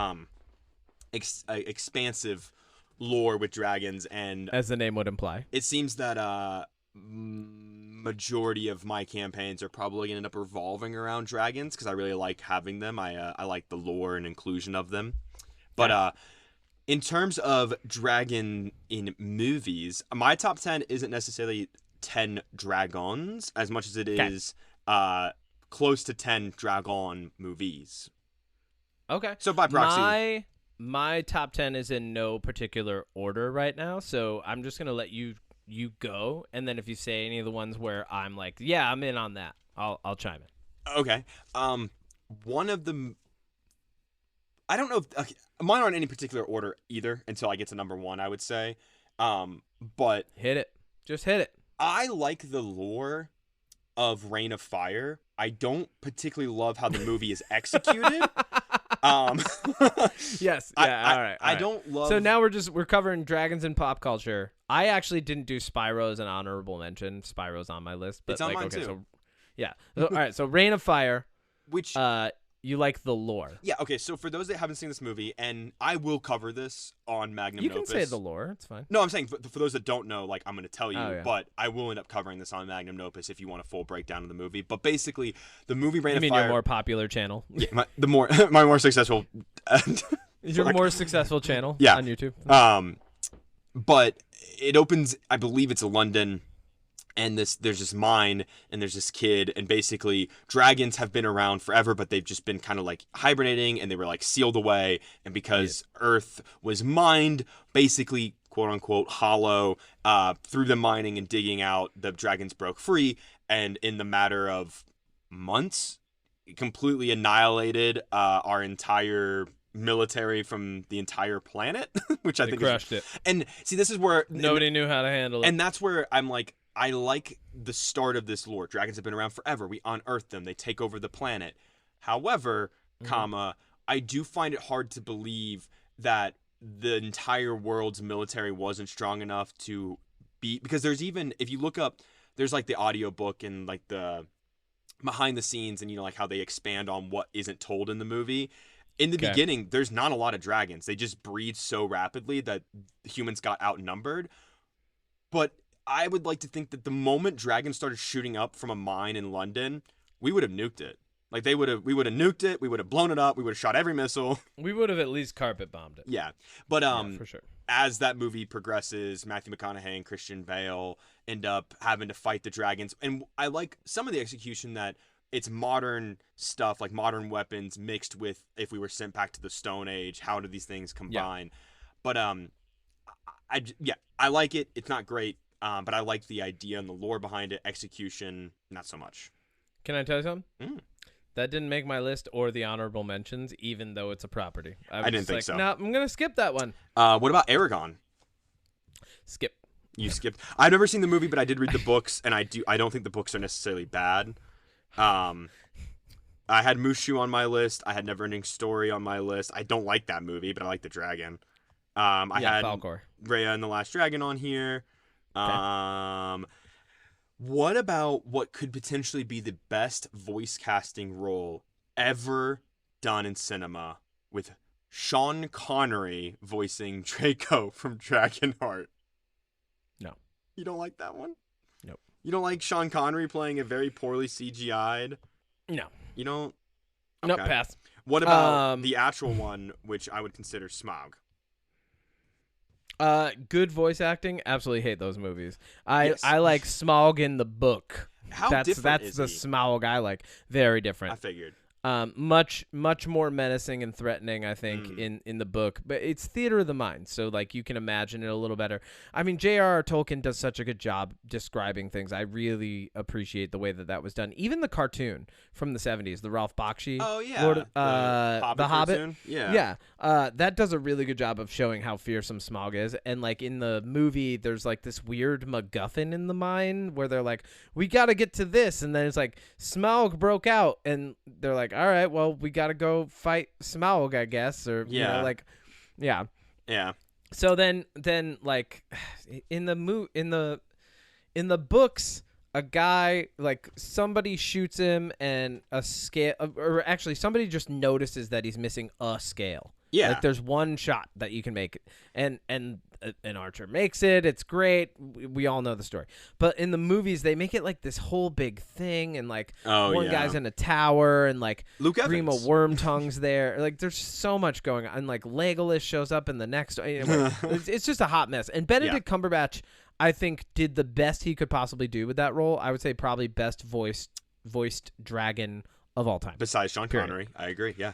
expansive lore with dragons, and as the name would imply, it seems that majority of my campaigns are probably gonna end up revolving around dragons because I really like having them. I like the lore and inclusion of them. But in terms of dragon in movies, my top 10 isn't necessarily 10 dragons as much as it is close to 10 dragon movies. Okay. So by proxy, my top 10 is in no particular order right now, so I'm just gonna let you go, and then if you say any of the ones where I'm like, yeah, I'm in on that, I'll chime in. Okay. One of them, I don't know if mine aren't in any particular order either until I get to number 1, I would say. But hit it. Just hit it. I like the lore of Reign of Fire. I don't particularly love how the movie is executed. Yes. Yeah. All right. I don't love. So now we're covering dragons in pop culture. I actually didn't do Spyro as an honorable mention. Spyro's on my list, but it's on mine too. So yeah. All right. So Reign of Fire. Which you like the lore? Yeah. Okay. So for those that haven't seen this movie, and I will cover this on Magnum you Opus. can say the lore. It's fine. No, I'm saying for those that don't know, like I'm going to tell you, Oh, yeah. but I will end up covering this on Magnum Opus if you want a full breakdown of the movie. But basically, the movie Reign You of mean Fire. your more popular channel? Yeah, my more successful. Your more successful channel Yeah. on YouTube. but it opens, I believe it's London, and there's this mine, and there's this kid, and basically dragons have been around forever, but they've just been kind of like hibernating, and they were like sealed away, and because Earth was mined, basically quote unquote hollow, through the mining and digging out, the dragons broke free, and in the matter of months, completely annihilated our entire military from the entire planet, which I think crushed it. And see, this is where nobody knew how to handle it, and that's where I'm like, I like the start of this lore. Dragons have been around forever. We unearth them. They take over the planet. However, I do find it hard to believe that the entire world's military wasn't strong enough to beat, because there's even, if you look up, there's like the audiobook and like the behind the scenes, and like how they expand on what isn't told in the movie. In the beginning, there's not a lot of dragons. They just breed so rapidly that humans got outnumbered. But I would like to think that the moment dragons started shooting up from a mine in London, we would have nuked it. Like we would have nuked it. We would have blown it up. We would have shot every missile. We would have at least carpet bombed it. Yeah, but for sure. As that movie progresses, Matthew McConaughey and Christian Bale end up having to fight the dragons, and I like some of the execution that it's modern stuff, like modern weapons mixed with if we were sent back to the Stone Age. How do these things combine? Yeah. But I like it. It's not great. But I like the idea and the lore behind it. Execution, not so much. Can I tell you something? That didn't make my list or the honorable mentions, even though it's a property. I didn't think so. No, I'm going to skip that one. What about Aragon? Skip. You skipped. I've never seen the movie, but I did read the books, and I don't think the books are necessarily bad. I had Mushu on my list. I had Neverending Story on my list. I don't like that movie, but I like the dragon. I had Falkor. Raya and the Last Dragon on here. Okay. What about what could potentially be the best voice casting role ever done in cinema, with Sean Connery voicing Draco from Dragonheart? No. You don't like that one? Nope. You don't like Sean Connery playing a very poorly CGI'd? No. You don't? Okay. Nope, pass. What about the actual one, which I would consider Smaug? Good voice acting. Absolutely hate those movies. I like Smaug in the book. How different is the Smaug I like. Very different. I figured. Much more menacing and threatening, I think, in the book. But it's theater of the mind, so like you can imagine it a little better. I mean, J.R.R. Tolkien does such a good job describing things. I really appreciate the way that was done. Even the cartoon from the 70s, the Ralph Bakshi. Oh yeah. The Hobbit. Yeah. That does a really good job of showing how fearsome Smaug is. And like in the movie, there's like this weird MacGuffin in the mine where they're like, we got to get to this, and then it's like Smaug broke out, and they're like, all right, well, we got to go fight Smaug, I guess, or yeah. So then like in the books, a guy, like somebody shoots him, and a scale, or actually somebody just notices that he's missing a scale. Yeah, like there's one shot that you can make, and an archer makes it. It's great. We all know the story. But in the movies, they make it like this whole big thing, and like one guy's in a tower, and like Luke Grima Evans. Wormtongue's there. Like there's so much going on. And like Legolas shows up in the next. Anyway, it's just a hot mess. And Benedict Cumberbatch, I think, did the best he could possibly do with that role. I would say probably best voiced dragon of all time. Besides Sean Connery. I agree, yeah.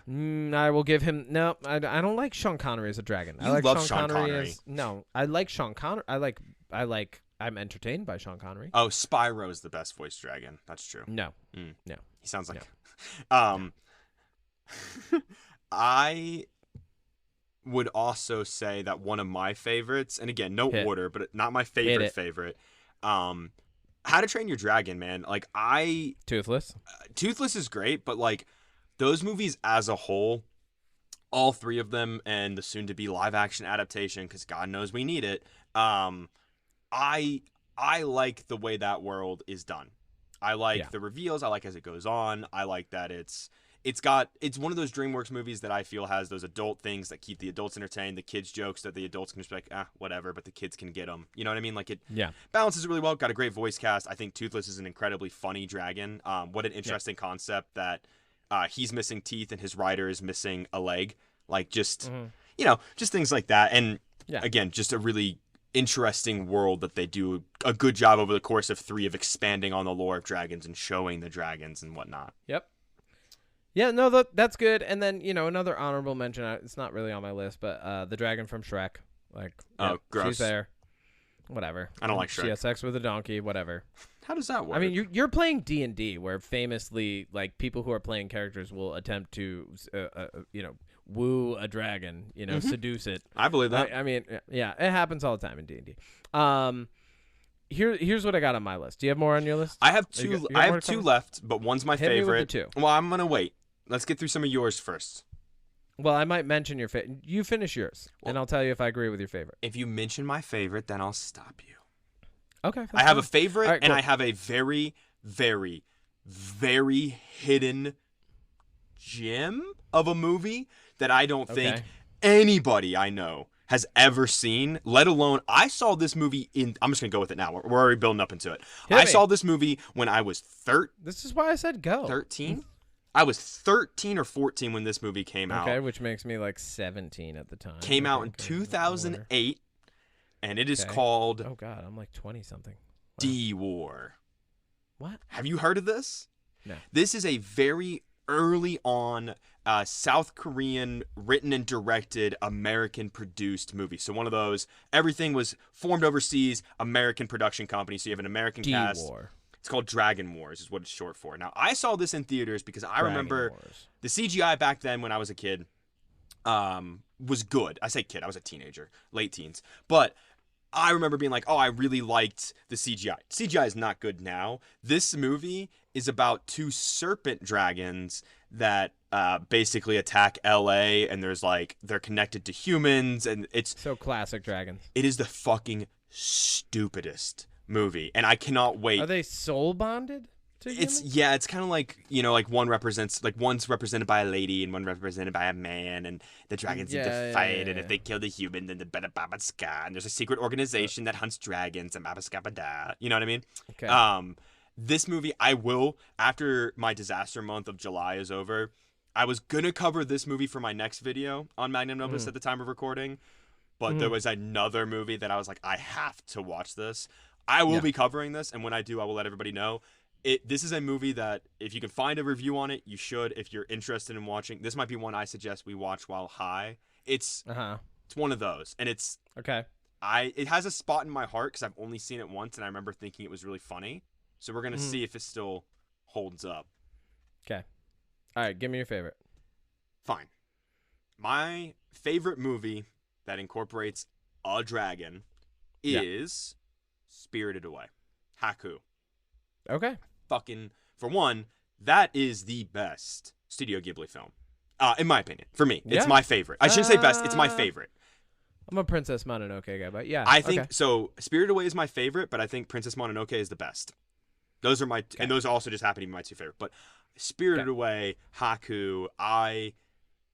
I will give him... No, I don't like Sean Connery as a dragon. I like love Sean Connery. I like Sean Connery. I'm entertained by Sean Connery. Oh, Spyro is the best voiced dragon. That's true. No. No. He sounds like... No. I would also say that one of my favorites, and again, no order, but not my favorite, How to Train Your Dragon, man. Like Toothless. Toothless is great, but like those movies as a whole, all three of them, and the soon-to-be live-action adaptation, because God knows we need it. I like the way that world is done. I like the reveals. I like as it goes on. I like that it's one of those DreamWorks movies that I feel has those adult things that keep the adults entertained, the kids jokes that the adults can just be like, whatever, but the kids can get them. You know what I mean? Like it balances really well. Got a great voice cast. I think Toothless is an incredibly funny dragon. What an interesting concept that he's missing teeth and his rider is missing a leg. Like just, just things like that. And again, just a really interesting world that they do a good job over the course of 3 of expanding on the lore of dragons and showing the dragons and whatnot. Yep. Yeah, no, that's good. And then, another honorable mention, it's not really on my list, but the dragon from Shrek. Like, gross. She's there. Whatever. I don't like Shrek. She has sex with a donkey, whatever. How does that work? I mean, you're playing D&D, where famously, like, people who are playing characters will attempt to, woo a dragon, seduce it. I believe that. I mean, yeah, it happens all the time in D&D. Here's what I got on my list. Do you have more on your list? I have 2. You got I more have to 2 cover? left, but one's my Hit me favorite. with the 2. Well, I'm gonna wait. Let's get through some of yours first. Well, I might mention your favorite. You finish yours, and I'll tell you if I agree with your favorite. If you mention my favorite, then I'll stop you. Okay. I have a favorite, right, cool. and I have a very, very, very hidden gem of a movie that I don't think anybody I know has ever seen, let alone I saw this movie I'm just going to go with it now. We're already building up into it. I saw this movie when I was This is why I said go. 13? I was 13 or 14 when this movie came out. Okay, which makes me like 17 at the time. Came out in 2008, and it is called... Oh, God, I'm like 20-something. Wow. D-War. What? Have you heard of this? No. This is a very early on South Korean written and directed American produced movie. So one of those, everything was formed overseas, American production company. So you have an American cast. D-War. It's called Dragon Wars is what it's short for. Now, I saw this in theaters because I remember the CGI back then when I was a kid was good. I say kid, I was a teenager, late teens. But I remember being like, oh, I really liked the CGI. CGI is not good now. This movie is about 2 serpent dragons that basically attack LA, and they're connected to humans, and it's so classic dragons. It is the fucking stupidest movie, and I cannot wait. Are they soul bonded to humans? It's kind of like, one's represented by a lady and one represented by a man, and the dragons need to fight, and if they kill the human, then the bada baba ska, and there's a secret organization that hunts dragons and baba ska bada. You know what I mean? Okay. This movie, I will, after my disaster month of July is over, I was gonna cover this movie for my next video on Magnum Opus at the time of recording, but there was another movie that I was like, I have to watch this. I will be covering this, and when I do, I will let everybody know. This is a movie that, if you can find a review on it, you should. If you're interested in watching, this might be one I suggest we watch while high. It's one of those, and it's it has a spot in my heart because I've only seen it once, and I remember thinking it was really funny. So we're gonna see if it still holds up. Okay. All right, give me your favorite. Fine. My favorite movie that incorporates a dragon is Spirited Away. Haku. Okay. Fucking, for one, that is the best Studio Ghibli film. In my opinion. For me. It's my favorite. I shouldn't say best, it's my favorite. I'm a Princess Mononoke guy, but yeah. I think, so Spirited Away is my favorite, but I think Princess Mononoke is the best. Those are and those also just happen to be my 2 favorite. But Spirited Away, Haku, I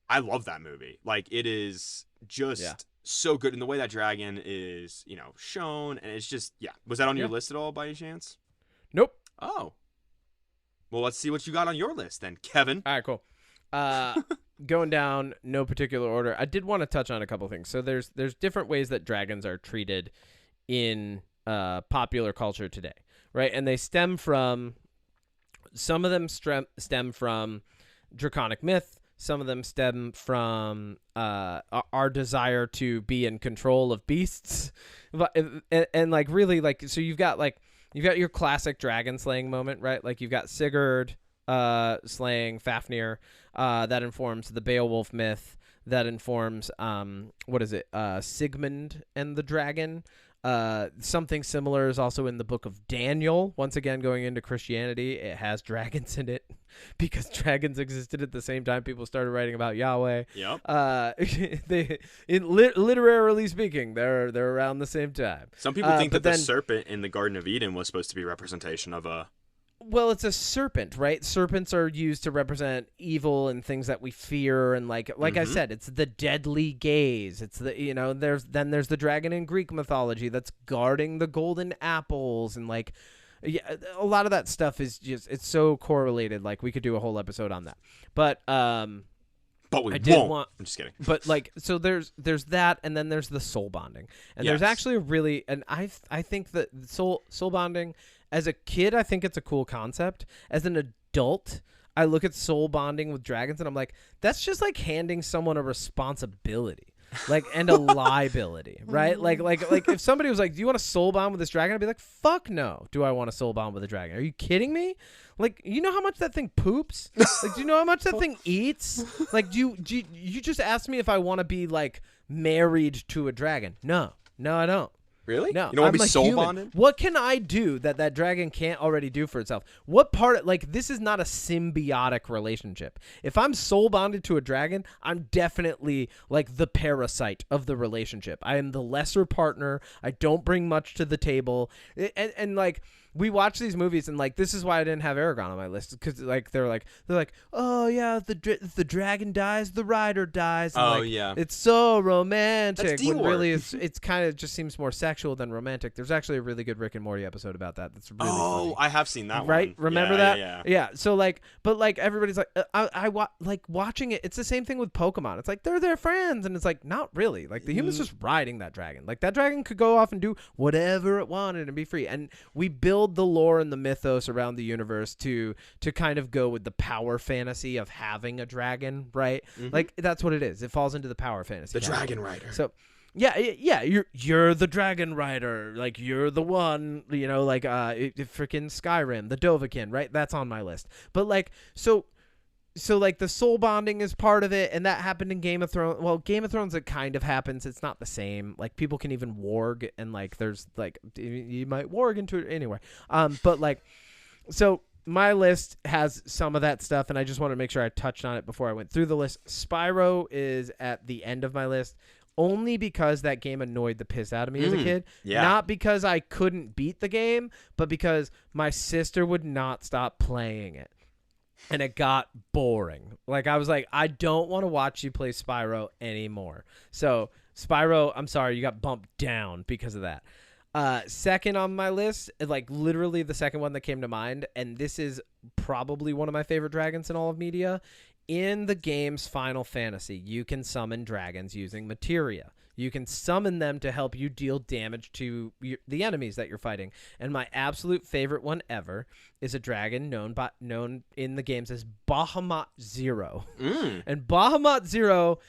love that movie. Like, it is just so good. And the way that dragon is, shown, and it's just, Was that on your list at all by any chance? Nope. Oh. Well, let's see what you got on your list then, Kevin. All right, cool. Going down, no particular order. I did want to touch on a couple things. So there's different ways that dragons are treated in popular culture today, right? And they stem from, some of them stem from Draconic myth. Some of them stem from our desire to be in control of beasts, and like really like, so you've got your classic dragon slaying moment, right? Like you've got Sigurd slaying Fafnir, that informs the Beowulf myth, that informs Sigmund and the dragon. Something similar is also in the book of Daniel. Once again, going into Christianity, it has dragons in it because dragons existed at the same time people started writing about Yahweh. Yep. Literarily speaking, they're around the same time. Some people think that the serpent in the Garden of Eden was supposed to be a representation of a... Well, it's a serpent, right? Serpents are used to represent evil and things that we fear, and like I said, it's the deadly gaze. It's the there's the dragon in Greek mythology that's guarding the golden apples, and like a lot of that stuff is just, it's so correlated. Like we could do a whole episode on that, but But we I did won't. want. I'm just kidding. But like, so there's that, and then there's the soul bonding, and there's Yes. actually a really, and I think that soul bonding as a kid, I think it's a cool concept. As an adult, I look at soul bonding with dragons, and I'm like, that's just like handing someone a responsibility. Like, and a liability, right? Like if somebody was like, do you want to soul bond with this dragon? I'd be like, fuck no. Do I want to soul bond with a dragon? Are you kidding me? Like, you know how much that thing poops? Like, do you know how much that thing eats? Like, do you just asked me if I want to be like married to a dragon? No, I don't. Really? No, You don't want to I'm be a soul human. bonded? What can I do that dragon can't already do for itself? What part? Like, this is not a symbiotic relationship. If I'm soul bonded to a dragon, I'm definitely like the parasite of the relationship. I am the lesser partner. I don't bring much to the table, and like. We watch these movies, and like this is why I didn't have Aragon on my list, because like they're like, oh yeah, if the dragon dies, the rider dies. And, Oh, like, yeah. it's so romantic. That's When D-word. really it's kind of just seems more sexual than romantic. There's actually a really good Rick and Morty episode about that. That's really funny. I have seen that Right? one. Remember Yeah, that? Yeah. So like, but like everybody's like, like watching it. It's the same thing with Pokemon. It's like they're their friends, and it's like not really. Like the humans just riding that dragon. Like that dragon could go off and do whatever it wanted and be free. And we build the lore and the mythos around the universe to kind of go with the power fantasy of having a dragon, right? Like that's what it is. It falls into the power fantasy. The Dragon Rider. So. Yeah, you're the dragon rider, like you're the one, you know, like freaking Skyrim, the Dovahkiin, right? That's on my list. But like so like the soul bonding is part of it, and that happened in Game of Thrones. Well, Game of Thrones, it kind of happens. It's not the same. Like people can even warg, and like there's like you might warg into it anyway. But like so. My list has some of that stuff, and I just want to make sure I touched on it before I went through the list. Spyro is at the end of my list. Only because that game annoyed the piss out of me as a kid. Yeah. Not because I couldn't beat the game, but because my sister would not stop playing it. And it got boring. Like, I was like, I don't want to watch you play Spyro anymore. So, Spyro, I'm sorry, you got bumped down because of that. Second on my list, like literally the second one that came to mind, and this is probably one of my favorite dragons in all of media. In the game's Final Fantasy, you can summon dragons using materia. You can summon them to help you deal damage to the enemies that you're fighting. And my absolute favorite one ever is a dragon known in the games as Bahamut Zero. And Bahamut Zero,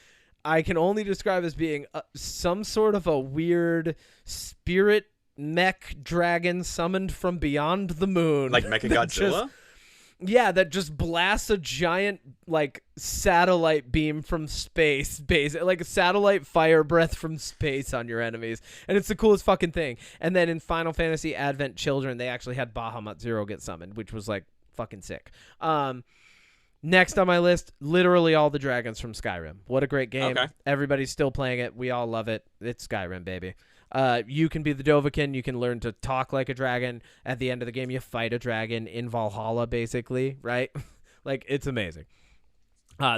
I can only describe as being some sort of a weird spirit mech dragon summoned from beyond the moon. Like Mechagodzilla? That just blasts a giant, like, satellite beam from space, like a satellite fire breath from space on your enemies. And it's the coolest fucking thing. And then in Final Fantasy Advent Children, they actually had Bahamut Zero get summoned, which was, like, fucking sick. Next on my list, literally all the dragons from Skyrim. What a great game. Okay. Everybody's still playing it. We all love it. It's Skyrim, baby. You can be the Dovahkiin. You can learn to talk like a dragon. At the end of the game, you fight a dragon in Valhalla, basically, right? Like, it's amazing.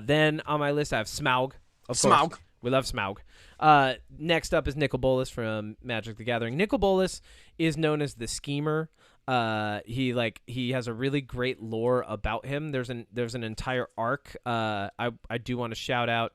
Then on my list, I have Smaug. Of Smaug. course. We love Smaug. Next up is Nicol Bolas from Magic the Gathering. Nicol Bolas is known as the Schemer. He has a really great lore about him. There's an entire arc. I do want to shout out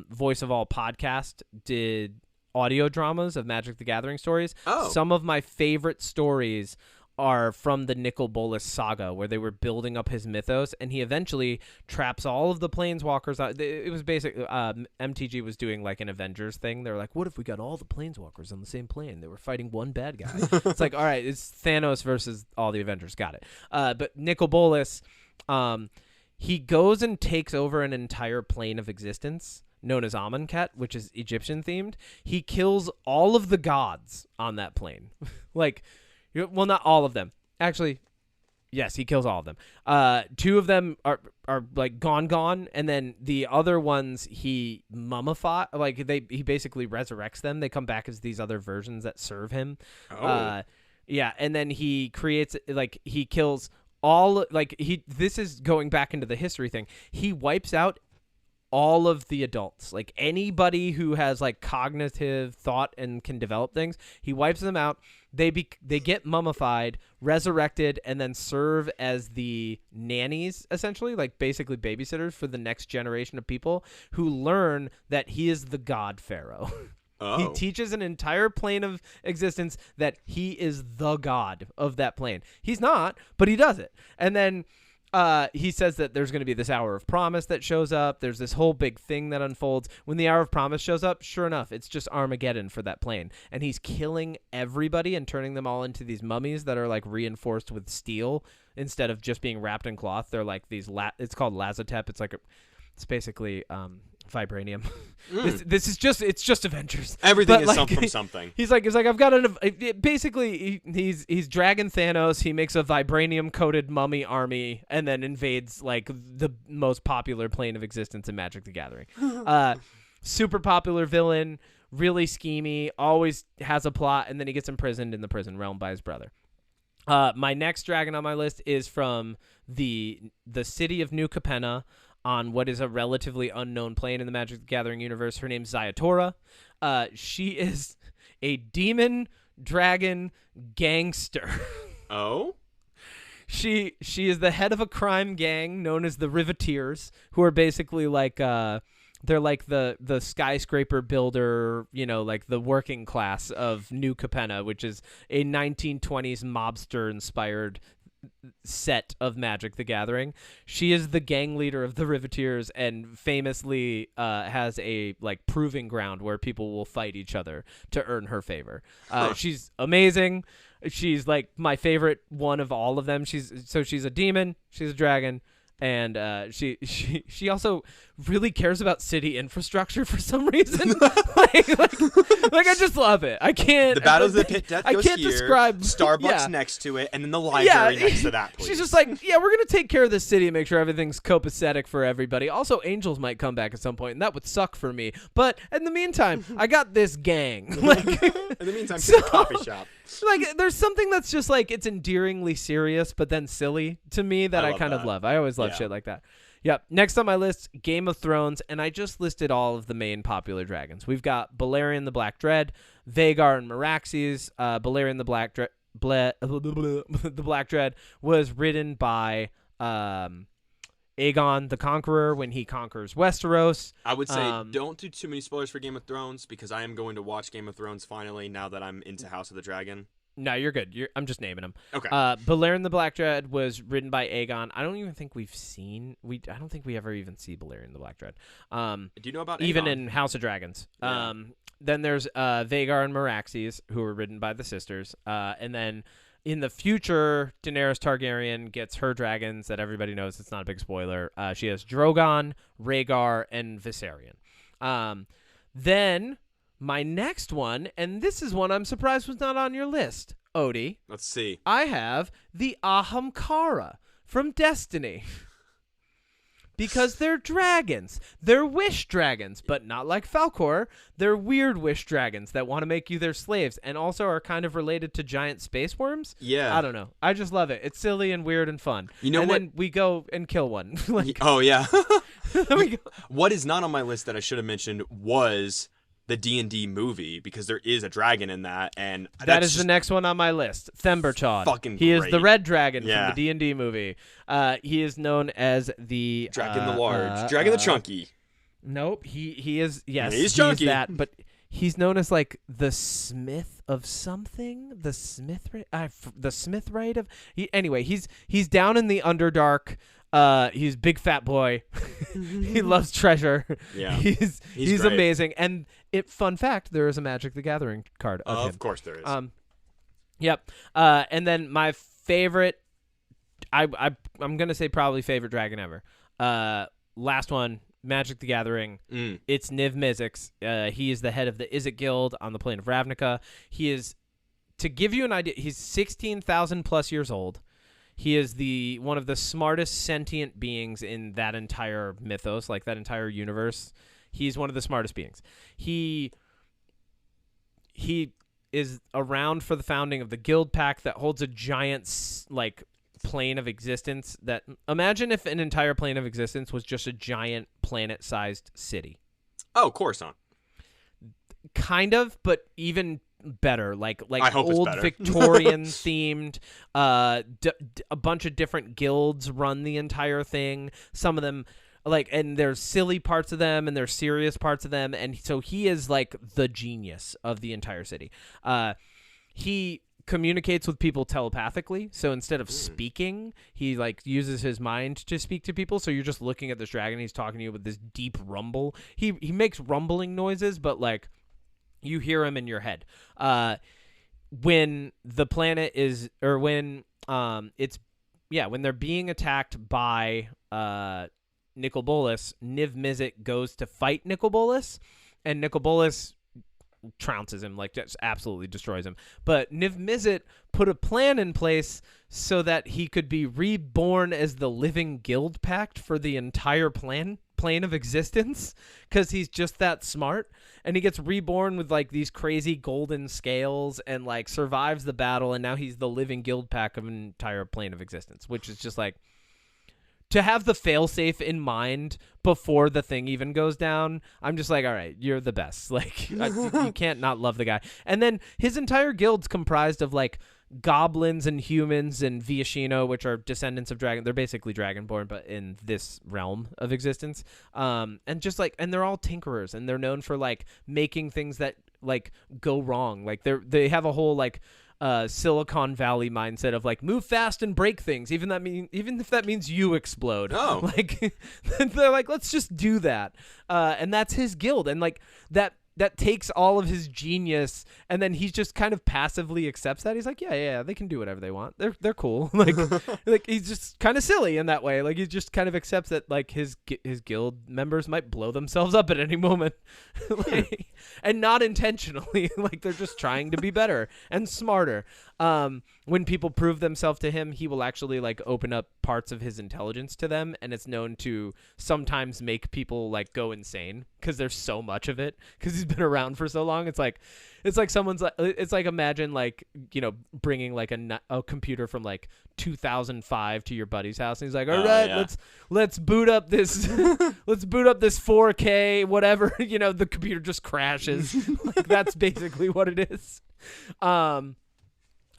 Voice of All podcast did audio dramas of Magic the Gathering stories. Some of my favorite stories are from the Nicol Bolas saga, where they were building up his mythos, and he eventually traps all of the planeswalkers. It was basically MTG was doing like an Avengers thing. They were like, what if we got all the planeswalkers on the same plane? They were fighting one bad guy. It's like, all right, it's Thanos versus all the Avengers. Got it. But Nicol Bolas, he goes and takes over an entire plane of existence known as Amonkhet, which is Egyptian themed. He kills all of the gods on that plane. Like, well, not all of them. Actually, yes, he kills all of them. Two of them are like gone, and then the other ones he mummifies. Like he basically resurrects them. They come back as these other versions that serve him. Yeah, and then he creates, like, he kills all, like, this is going back into the history thing. He wipes out all of the adults, like anybody who has like cognitive thought and can develop things. He wipes them out. They get mummified, resurrected, and then serve as the nannies, essentially, like basically babysitters for the next generation of people who learn that he is the god pharaoh. Oh. He teaches an entire plane of existence that he is the god of that plane. He's not, but he does it. And then he says that there's going to be this hour of promise that shows up. There's this whole big thing that unfolds. When the hour of promise shows up, sure enough, it's just Armageddon for that plane. And he's killing everybody and turning them all into these mummies that are like reinforced with steel instead of just being wrapped in cloth. They're like these, it's called lazotep. It's basically vibranium. This is just Avengers. Everything But, is like, something from something. He's like I've got basically he's Dragon Thanos. He makes a vibranium coated mummy army and then invades like the most popular plane of existence in Magic the Gathering. Super popular villain, really schemy, always has a plot, and then he gets imprisoned in the prison realm by his brother. My next dragon on my list is from the city of New Capenna, on what is a relatively unknown plane in the Magic the Gathering universe. Her name's Zayatora. She is a demon dragon gangster. Oh? She is the head of a crime gang known as the Riveteers, who are basically like they're like the skyscraper builder, like the working class of New Capenna, which is a 1920s mobster inspired set of Magic the Gathering. She is the gang leader of the Riveteers and famously has a like proving ground where people will fight each other to earn her favor. She's amazing. She's like my favorite one of all of them. She's a demon, she's a dragon, and she also really cares about city infrastructure for some reason. like I just love it. I can't. The Battle of the Pit Death goes I can't here, describe Starbucks next to it, and then the library next to that, please. She's just like, we're gonna take care of this city and make sure everything's copacetic for everybody. Also, angels might come back at some point, and that would suck for me. But in the meantime, I got this gang. Like, in the meantime, she's a coffee shop. Like, there's something that's just like it's endearingly serious, but then silly to me that I kind of love. I always love shit like that. Yep. Next on my list, Game of Thrones, and I just listed all of the main popular dragons. We've got Balerion the Black Dread, Vhagar and Meraxes. Balerion the Black Dread, the Black Dread was ridden by Aegon the Conqueror when he conquers Westeros. I would say don't do too many spoilers for Game of Thrones because I am going to watch Game of Thrones finally now that I'm into House of the Dragon. No, you're good. I'm just naming them. Okay. Balerion the Black Dread was ridden by Aegon. I don't even think I don't think we ever even see Balerion the Black Dread. Do you know about Aegon? Even in House of Dragons? Yeah. Then there's Vhagar and Meraxes, who were ridden by the sisters. And then in the future, Daenerys Targaryen gets her dragons that everybody knows. It's not a big spoiler. She has Drogon, Rhaegar, and Viserion. Then my next one, and this is one I'm surprised was not on your list, Odie. Let's see. I have the Ahamkara from Destiny. Because they're dragons. They're wish dragons, but not like Falcor. They're weird wish dragons that want to make you their slaves and also are kind of related to giant space worms. Yeah. I don't know. I just love it. It's silly and weird and fun. You know and what? then we go and kill one. Oh, yeah. We go. What is not on my list that I should have mentioned was the D&D movie because there is a dragon in that, and that is the next one on my list. Themberchaud. Fucking he is great. the red dragon Yeah. from the D&D movie. He is known as the Dragon the Large, Dragon the Chunky. Nope, he is. Yes, He's chunky. that, but he's known as like the Smith of something. The Smith right of. Anyway, he's down in the Underdark. He's big fat boy. He loves treasure. Yeah, he's great. amazing. And fun fact, there is a Magic the Gathering card of him. Of course there is. Yep. And then my favorite, I'm gonna say probably favorite dragon ever. Last one, Magic the Gathering. It's Niv Mizzix. He is the head of the Izzet Guild on the plane of Ravnica. He is, to give you an idea, he's 16,000 plus years old. He is one of the smartest sentient beings in that entire mythos, like that entire universe. He's one of the smartest beings. He is around for the founding of the guild pack that holds a giant, like, plane of existence that imagine if an entire plane of existence was just a giant planet-sized city. Oh, Coruscant. Kind of, but even better, like I hope it's old better. Victorian themed. A bunch of different guilds run the entire thing. Some of them and there's silly parts of them and there's serious parts of them, and so he is like the genius of the entire city. He communicates with people telepathically, so instead of speaking, he like uses his mind to speak to people. So you're just looking at this dragon, he's talking to you with this deep rumble. He makes rumbling noises, but like you hear him in your head. When the planet is, or when when they're being attacked by Nicol Bolas, Niv Mizzet goes to fight Nicol Bolas, and Nicol Bolas trounces him, like just absolutely destroys him. But Niv Mizzet put a plan in place so that he could be reborn as the living guild pact for the entire plane of existence, because he's just that smart. And he gets reborn with like these crazy golden scales and like survives the battle, and now he's the living guild pack of an entire plane of existence, which is just like, to have the failsafe in mind before the thing even goes down, I'm just like, all right, you're the best. Like, you can't not love the guy. And then his entire guild's comprised of like goblins and humans and Viashino, which are descendants of dragon. They're basically dragonborn, but in this realm of existence. And just like, and they're all tinkerers, and they're known for like making things that like go wrong. Like they have a whole like Silicon Valley mindset of like move fast and break things, even if that means you explode. Oh, like they're like, let's just do that, and that's his guild, and like that takes all of his genius, and then he just kind of passively accepts that. He's like, yeah, they can do whatever they want. They're cool. like he's just kind of silly in that way. Like he just kind of accepts that like his guild members might blow themselves up at any moment, and not intentionally. Like they're just trying to be better and smarter. When people prove themselves to him, he will actually like open up parts of his intelligence to them, and it's known to sometimes make people like go insane because there's so much of it, because he's been around for so long. It's like someone's like, it's like, imagine like, you know, bringing like a computer from like 2005 to your buddy's house, and he's like, all right, yeah. let's boot up this let's boot up this 4K whatever. You know, the computer just crashes. Like that's basically what it is.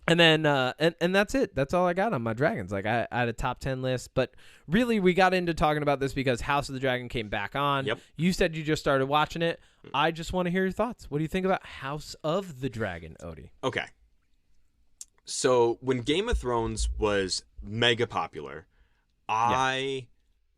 And then and that's it. That's all I got on my dragons. Like I had a top 10 list, but really we got into talking about this because House of the Dragon came back on. Yep. You said you just started watching it. I just want to hear your thoughts. What do you think about House of the Dragon, Odie? Okay. So when Game of Thrones was mega popular, I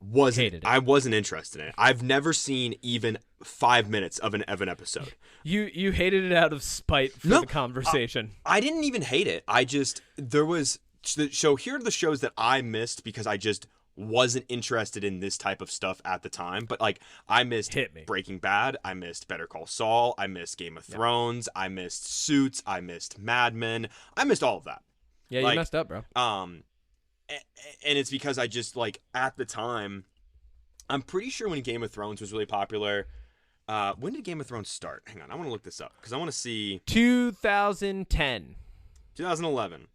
wasn't interested in it. I've never seen even 5 minutes of an episode. You hated it out of spite for the conversation. I didn't even hate it. Here are the shows that I missed because I just wasn't interested in this type of stuff at the time. But like I missed Breaking Bad, I missed Better Call Saul, I missed Game of Thrones, I missed Suits, I missed Mad Men, I missed all of that. Yeah, you messed up, bro. And it's because I just like at the time, I'm pretty sure when Game of Thrones was really popular. When did Game of Thrones start? Hang on, I want to look this up because I want to see. 2010. 2011.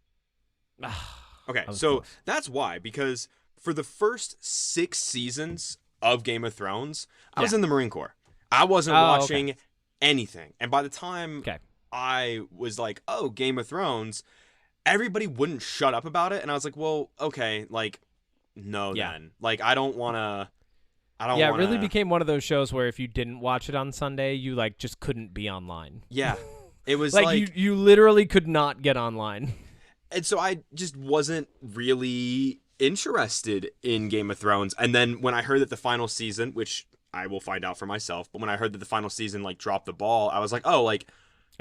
Okay, so close. That's why, because for the first 6 seasons of Game of Thrones, I was in the Marine Corps. I wasn't watching anything. And by the time I was like, oh, Game of Thrones, everybody wouldn't shut up about it. And I was like, well, okay, like, no then. Like, I don't want to. It really became one of those shows where if you didn't watch it on Sunday, you like just couldn't be online. Yeah. It was like you literally could not get online. And so I just wasn't really interested in Game of Thrones. And then when I heard that the final season, which I will find out for myself, but when I heard that the final season like dropped the ball, I was like, oh, like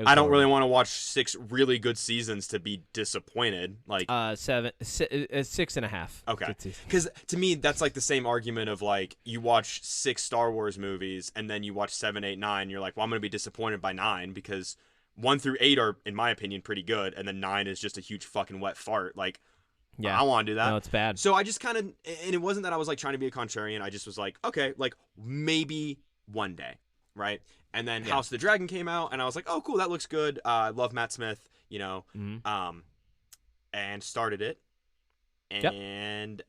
I don't really want to watch 6 really good seasons to be disappointed. Like 6.5. Okay, because to me that's like the same argument of like you watch 6 Star Wars movies and then you watch 7, 8, 9. You're like, well, I'm gonna be disappointed by 9 because 1 through 8 are, in my opinion, pretty good, and then 9 is just a huge fucking wet fart. Like, I don't want to do that. No, it's bad. So I just kind of, and it wasn't that I was like trying to be a contrarian. I just was like, okay, like maybe one day, right? And then House of the Dragon came out, and I was like, oh, cool, that looks good. I love Matt Smith, you know, and started it. Yep. and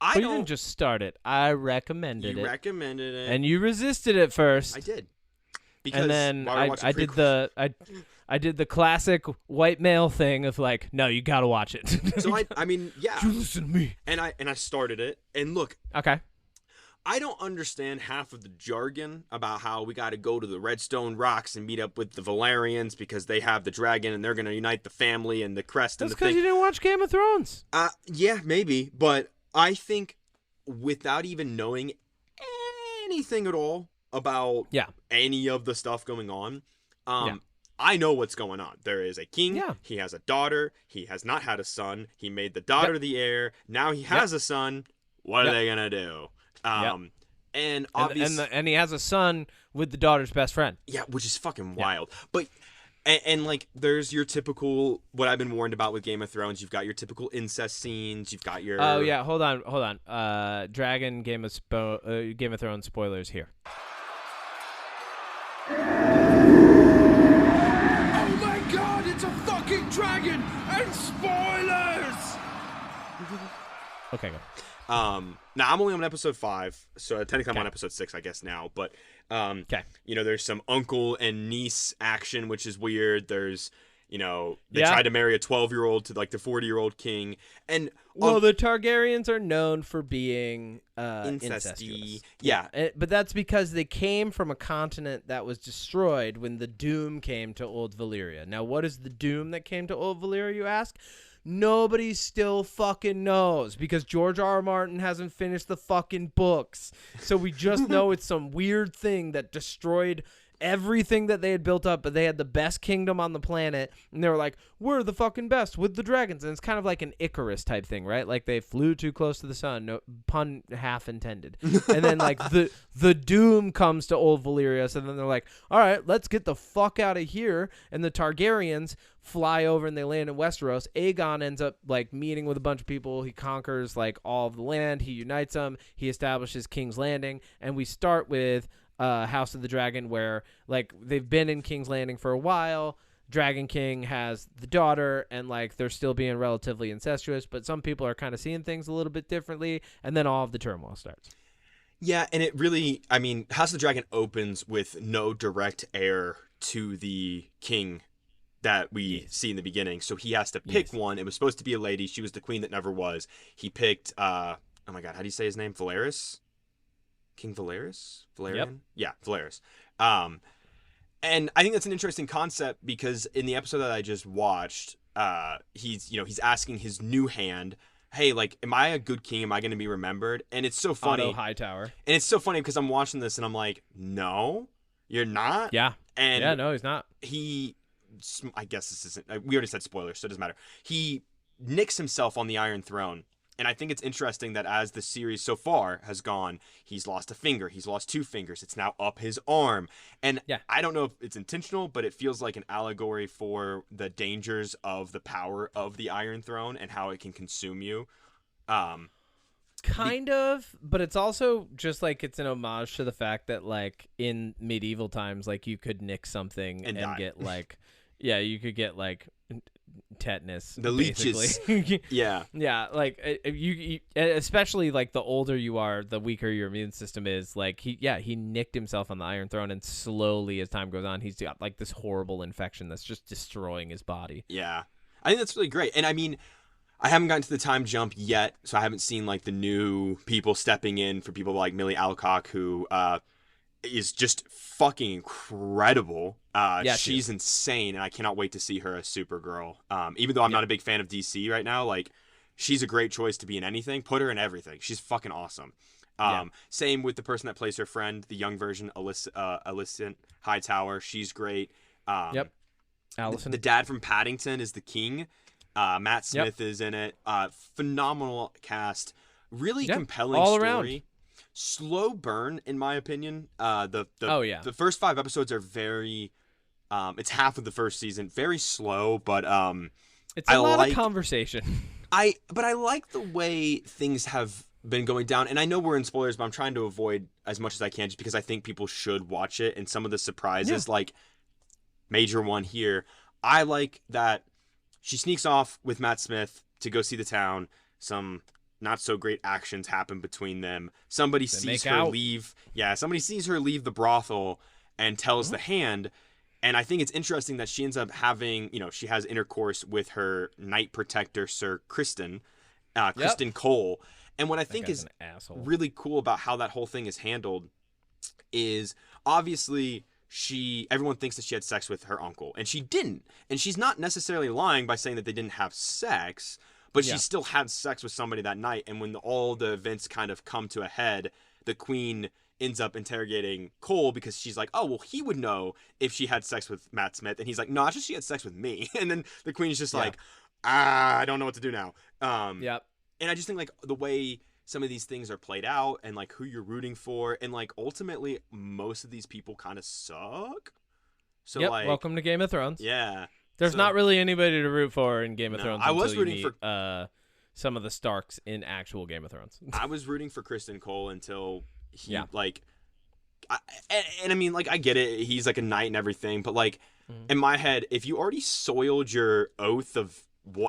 But you didn't just start it. I recommended it. You recommended it, and you resisted it first. I did. Because and then I did the classic white male thing of like, no, you gotta watch it. So I mean, yeah. You listen to me. And I started it, and look. Okay. I don't understand half of the jargon about how we got to go to the Redstone Rocks and meet up with the Valerians because they have the dragon and they're going to unite the family and the crest and the thing. That's because you didn't watch Game of Thrones. Yeah, maybe. But I think without even knowing anything at all about any of the stuff going on, I know what's going on. There is a king. Yeah. He has a daughter. He has not had a son. He made the daughter the heir. Now he has a son. What are they going to do? And obviously, and he has a son with the daughter's best friend. Yeah, which is fucking wild. But and like, there's your typical what I've been warned about with Game of Thrones. You've got your typical incest scenes. You've got your hold on. Dragon Game of Thrones spoilers here. Oh my God! It's a fucking dragon and spoilers. Okay, go. Now I'm only on episode 5, so technically I'm on episode 6, I guess now. But you know, there's some uncle and niece action, which is weird. There's, you know, they tried to marry a 12-year-old to like the 40-year-old king, and the Targaryens are known for being incestuous. Yeah, but that's because they came from a continent that was destroyed when the Doom came to Old Valyria. Now, what is the Doom that came to Old Valyria, you ask? Nobody still fucking knows because George R.R. Martin hasn't finished the fucking books. So we just know it's some weird thing that destroyed everything that they had built up, but they had the best kingdom on the planet, and they were like, we're the fucking best with the dragons. And it's kind of like an Icarus type thing, right? Like they flew too close to the sun, no pun half intended. And then like the Doom comes to Old Valyria, so then they're like, all right, let's get the fuck out of here. And the Targaryens fly over and they land in Westeros. Aegon ends up like meeting with a bunch of people. He conquers like all of the land. He unites them. He establishes King's Landing, and we start with House of the Dragon, where like they've been in King's Landing for a while. Dragon King has the daughter, and like they're still being relatively incestuous, but some people are kind of seeing things a little bit differently, and then all of the turmoil starts. Yeah, and it really, I mean, House of the Dragon opens with no direct heir to the king that we see in the beginning, so he has to pick one. It was supposed to be a lady. She was the queen that never was. He picked oh my god, how do you say his name? Valeris? King Valeris? Valerian? Yep. Yeah, Valeris. And I think that's an interesting concept because in the episode that I just watched, he's asking his new hand, hey, like, am I a good king? Am I going to be remembered? And it's so funny. Otto Hightower. And it's so funny because I'm watching this and I'm like, no, you're not. Yeah. And yeah, no, he's not. I guess this isn't, we already said spoilers, so it doesn't matter. He nicks himself on the Iron Throne. And I think it's interesting that as the series so far has gone, he's lost a finger, he's lost 2 fingers, it's now up his arm. And I don't know if it's intentional, but it feels like an allegory for the dangers of the power of the Iron Throne and how it can consume you. Kind of, but it's also just like it's an homage to the fact that like in medieval times, like you could nick something and get like, you could get like tetanus, the leeches. yeah like you especially like the older you are, the weaker your immune system is. Like he nicked himself on the Iron Throne, and slowly as time goes on, he's got like this horrible infection that's just destroying his body. I think that's really great. And I mean, I haven't gotten to the time jump yet, so I haven't seen like the new people stepping in for people like Millie Alcock, who is just fucking incredible. She's insane, and I cannot wait to see her as Supergirl. Even though I'm not a big fan of DC right now, like, she's a great choice to be in anything. Put her in everything. She's fucking awesome. Same with the person that plays her friend, the young version, Alicent Hightower. She's great. Allison. The dad from Paddington is the king. Matt Smith is in it. Phenomenal cast. Really compelling all story. Around. Slow burn, in my opinion. The first 5 episodes are very it's half of the first season, very slow, but it's a lot of conversation. But I like the way things have been going down, and I know we're in spoilers, but I'm trying to avoid as much as I can just because I think people should watch it. And some of the surprises, like major one here, I like that she sneaks off with Matt Smith to go see the town. Some not so great actions happen between them. Somebody sees her leave. Yeah, somebody sees her leave the brothel and tells the hand. And I think it's interesting that she ends up having, she has intercourse with her night protector, Sir Kristen Cole. And what I think is really cool about how that whole thing is handled is obviously everyone thinks that she had sex with her uncle, and she didn't. And she's not necessarily lying by saying that they didn't have sex, but she still had sex with somebody that night. And when all the events kind of come to a head, the queen ends up interrogating Cole because she's like, oh, well, he would know if she had sex with Matt Smith. And he's like, no, it's just she had sex with me. And then the queen's just like, I don't know what to do now. And I just think, like, the way some of these things are played out and, like, who you're rooting for, and, like, ultimately most of these people kind of suck. So, like, welcome to Game of Thrones. Yeah. There's not really anybody to root for in Game of Thrones. I was rooting for some of the Starks in actual Game of Thrones. I was rooting for Kristen Cole until he, like, and I mean, like, I get it. He's, like, a knight and everything, but, like, in my head, if you already soiled your oath of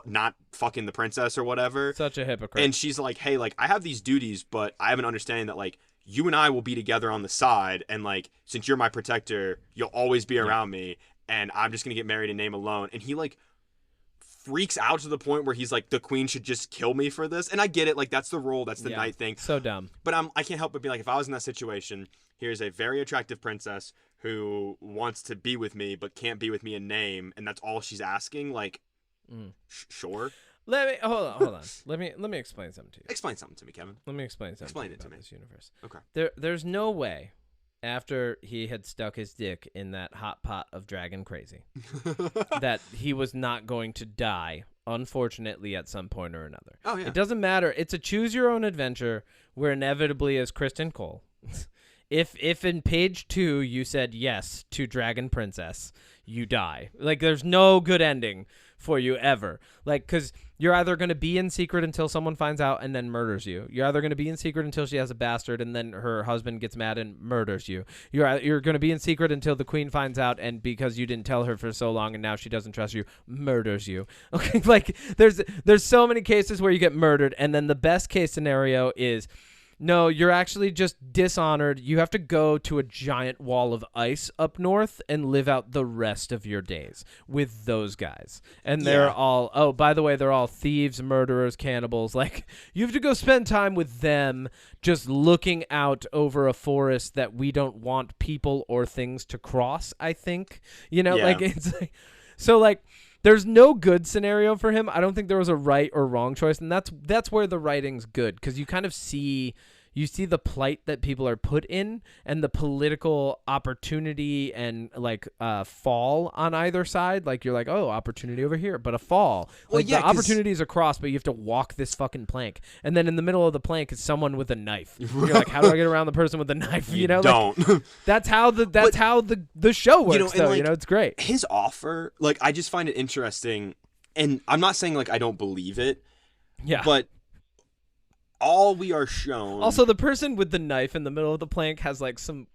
not fucking the princess or whatever, such a hypocrite, and she's like, hey, like, I have these duties, but I have an understanding that, like, you and I will be together on the side, and, like, since you're my protector, you'll always be around me, and I'm just gonna get married in name alone. And he, like, freaks out to the point where he's like, the queen should just kill me for this. And I get it, like, that's the role, that's the knight thing, so dumb. But I can't help but be like, if I was in that situation, here's a very attractive princess who wants to be with me but can't be with me in name, and that's all she's asking, like, sure. Hold on. Let me explain something to you. Explain something to me, Kevin. Let me explain something. Explain it to me. This universe. Okay. There's no way, after he had stuck his dick in that hot pot of dragon crazy, that he was not going to die, unfortunately, at some point or another. Oh yeah. It doesn't matter. It's a choose your own adventure where inevitably, as Kristen Cole, if in page 2 you said yes to Dragon Princess, you die. Like, there's no good ending for you ever. Like, because you're either going to be in secret until someone finds out and then murders you. You're either going to be in secret until she has a bastard and then her husband gets mad and murders you. You're going to be in secret until the queen finds out, and because you didn't tell her for so long and now she doesn't trust you, murders you. Okay, like, there's so many cases where you get murdered, and then the best case scenario is, no, you're actually just dishonored. You have to go to a giant wall of ice up north and live out the rest of your days with those guys. And they're all, oh, by the way, they're all thieves, murderers, cannibals. Like, you have to go spend time with them just looking out over a forest that we don't want people or things to cross, I think. Like, it's like, so, like, there's no good scenario for him. I don't think there was a right or wrong choice, and that's where the writing's good, because you kind of see the plight that people are put in and the political opportunity and, like, fall on either side. Like, you're like, oh, opportunity over here, but a fall. Well, like, the opportunity is across, but you have to walk this fucking plank. And then in the middle of the plank is someone with a knife. You're like, how do I get around the person with the knife? Don't. Like, that's how the show works, though. Like, it's great. His offer, like, I just find it interesting, and I'm not saying, like, I don't believe it. Yeah. But all we are shown. Also, the person with the knife in the middle of the plank has, like, some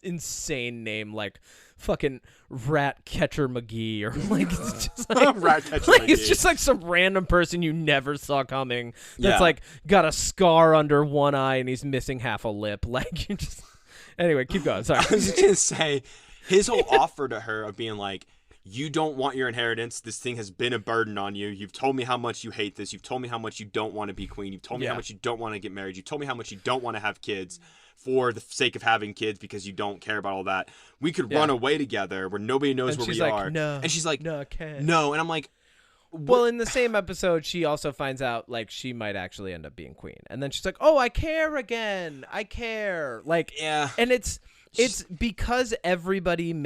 insane name, like fucking Rat Catcher McGee, or like, it's just like Rat Catcher like, McGee. it's just like some random person you never saw coming. That's like got a scar under one eye and he's missing half a lip. Like, you just. Anyway, keep going. Sorry. I was just gonna say, his whole offer to her of being like, you don't want your inheritance. This thing has been a burden on you. You've told me how much you hate this. You've told me how much you don't want to be queen. You've told me how much you don't want to get married. You've told me how much you don't want to have kids for the sake of having kids because you don't care about all that. We could run away together where nobody knows where we are. No. And she's like, no, I can't. No. And I'm like, well, in the same episode, she also finds out, like, she might actually end up being queen. And then she's like, oh, I care again. I care. Like, and it's because everybody's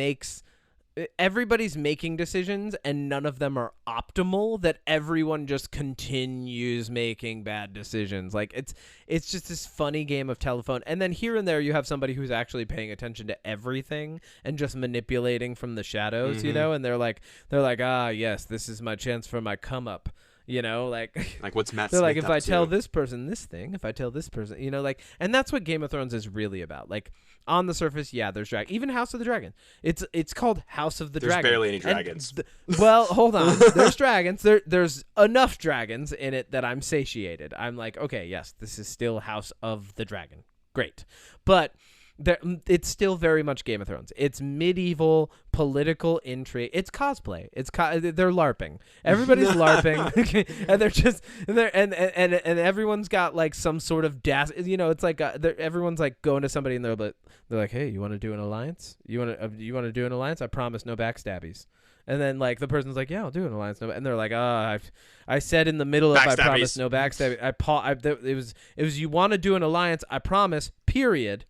making decisions and none of them are optimal, that everyone just continues making bad decisions. Like, it's just this funny game of telephone. And then here and there you have somebody who's actually paying attention to everything and just manipulating from the shadows, you know, and they're like, ah, yes, this is my chance for my come up. You know, like Like what's Matt they're like, Smith if up I tell to? this person this thing, if I tell this person, you know, like, and that's what Game of Thrones is really about. Like, on the surface, yeah, there's even House of the Dragon. It's called House of the There's Dragon. barely any dragons. Well, hold on. There's dragons. There's enough dragons in it that I'm satiated. I'm like, okay, yes, this is still House of the Dragon. Great, but it's still very much Game of Thrones. It's medieval political intrigue. It's cosplay. They're LARPing. Everybody's LARPing, and they're just and everyone's got like some sort of you know, it's like everyone's like going to somebody and they're like, hey, you want to do an alliance? You want to do an alliance? I promise no backstabbies. And then like the person's like, yeah, I'll do an alliance. And they're like, I said in the middle of I promise no backstabbing. It was you want to do an alliance? I promise. Period.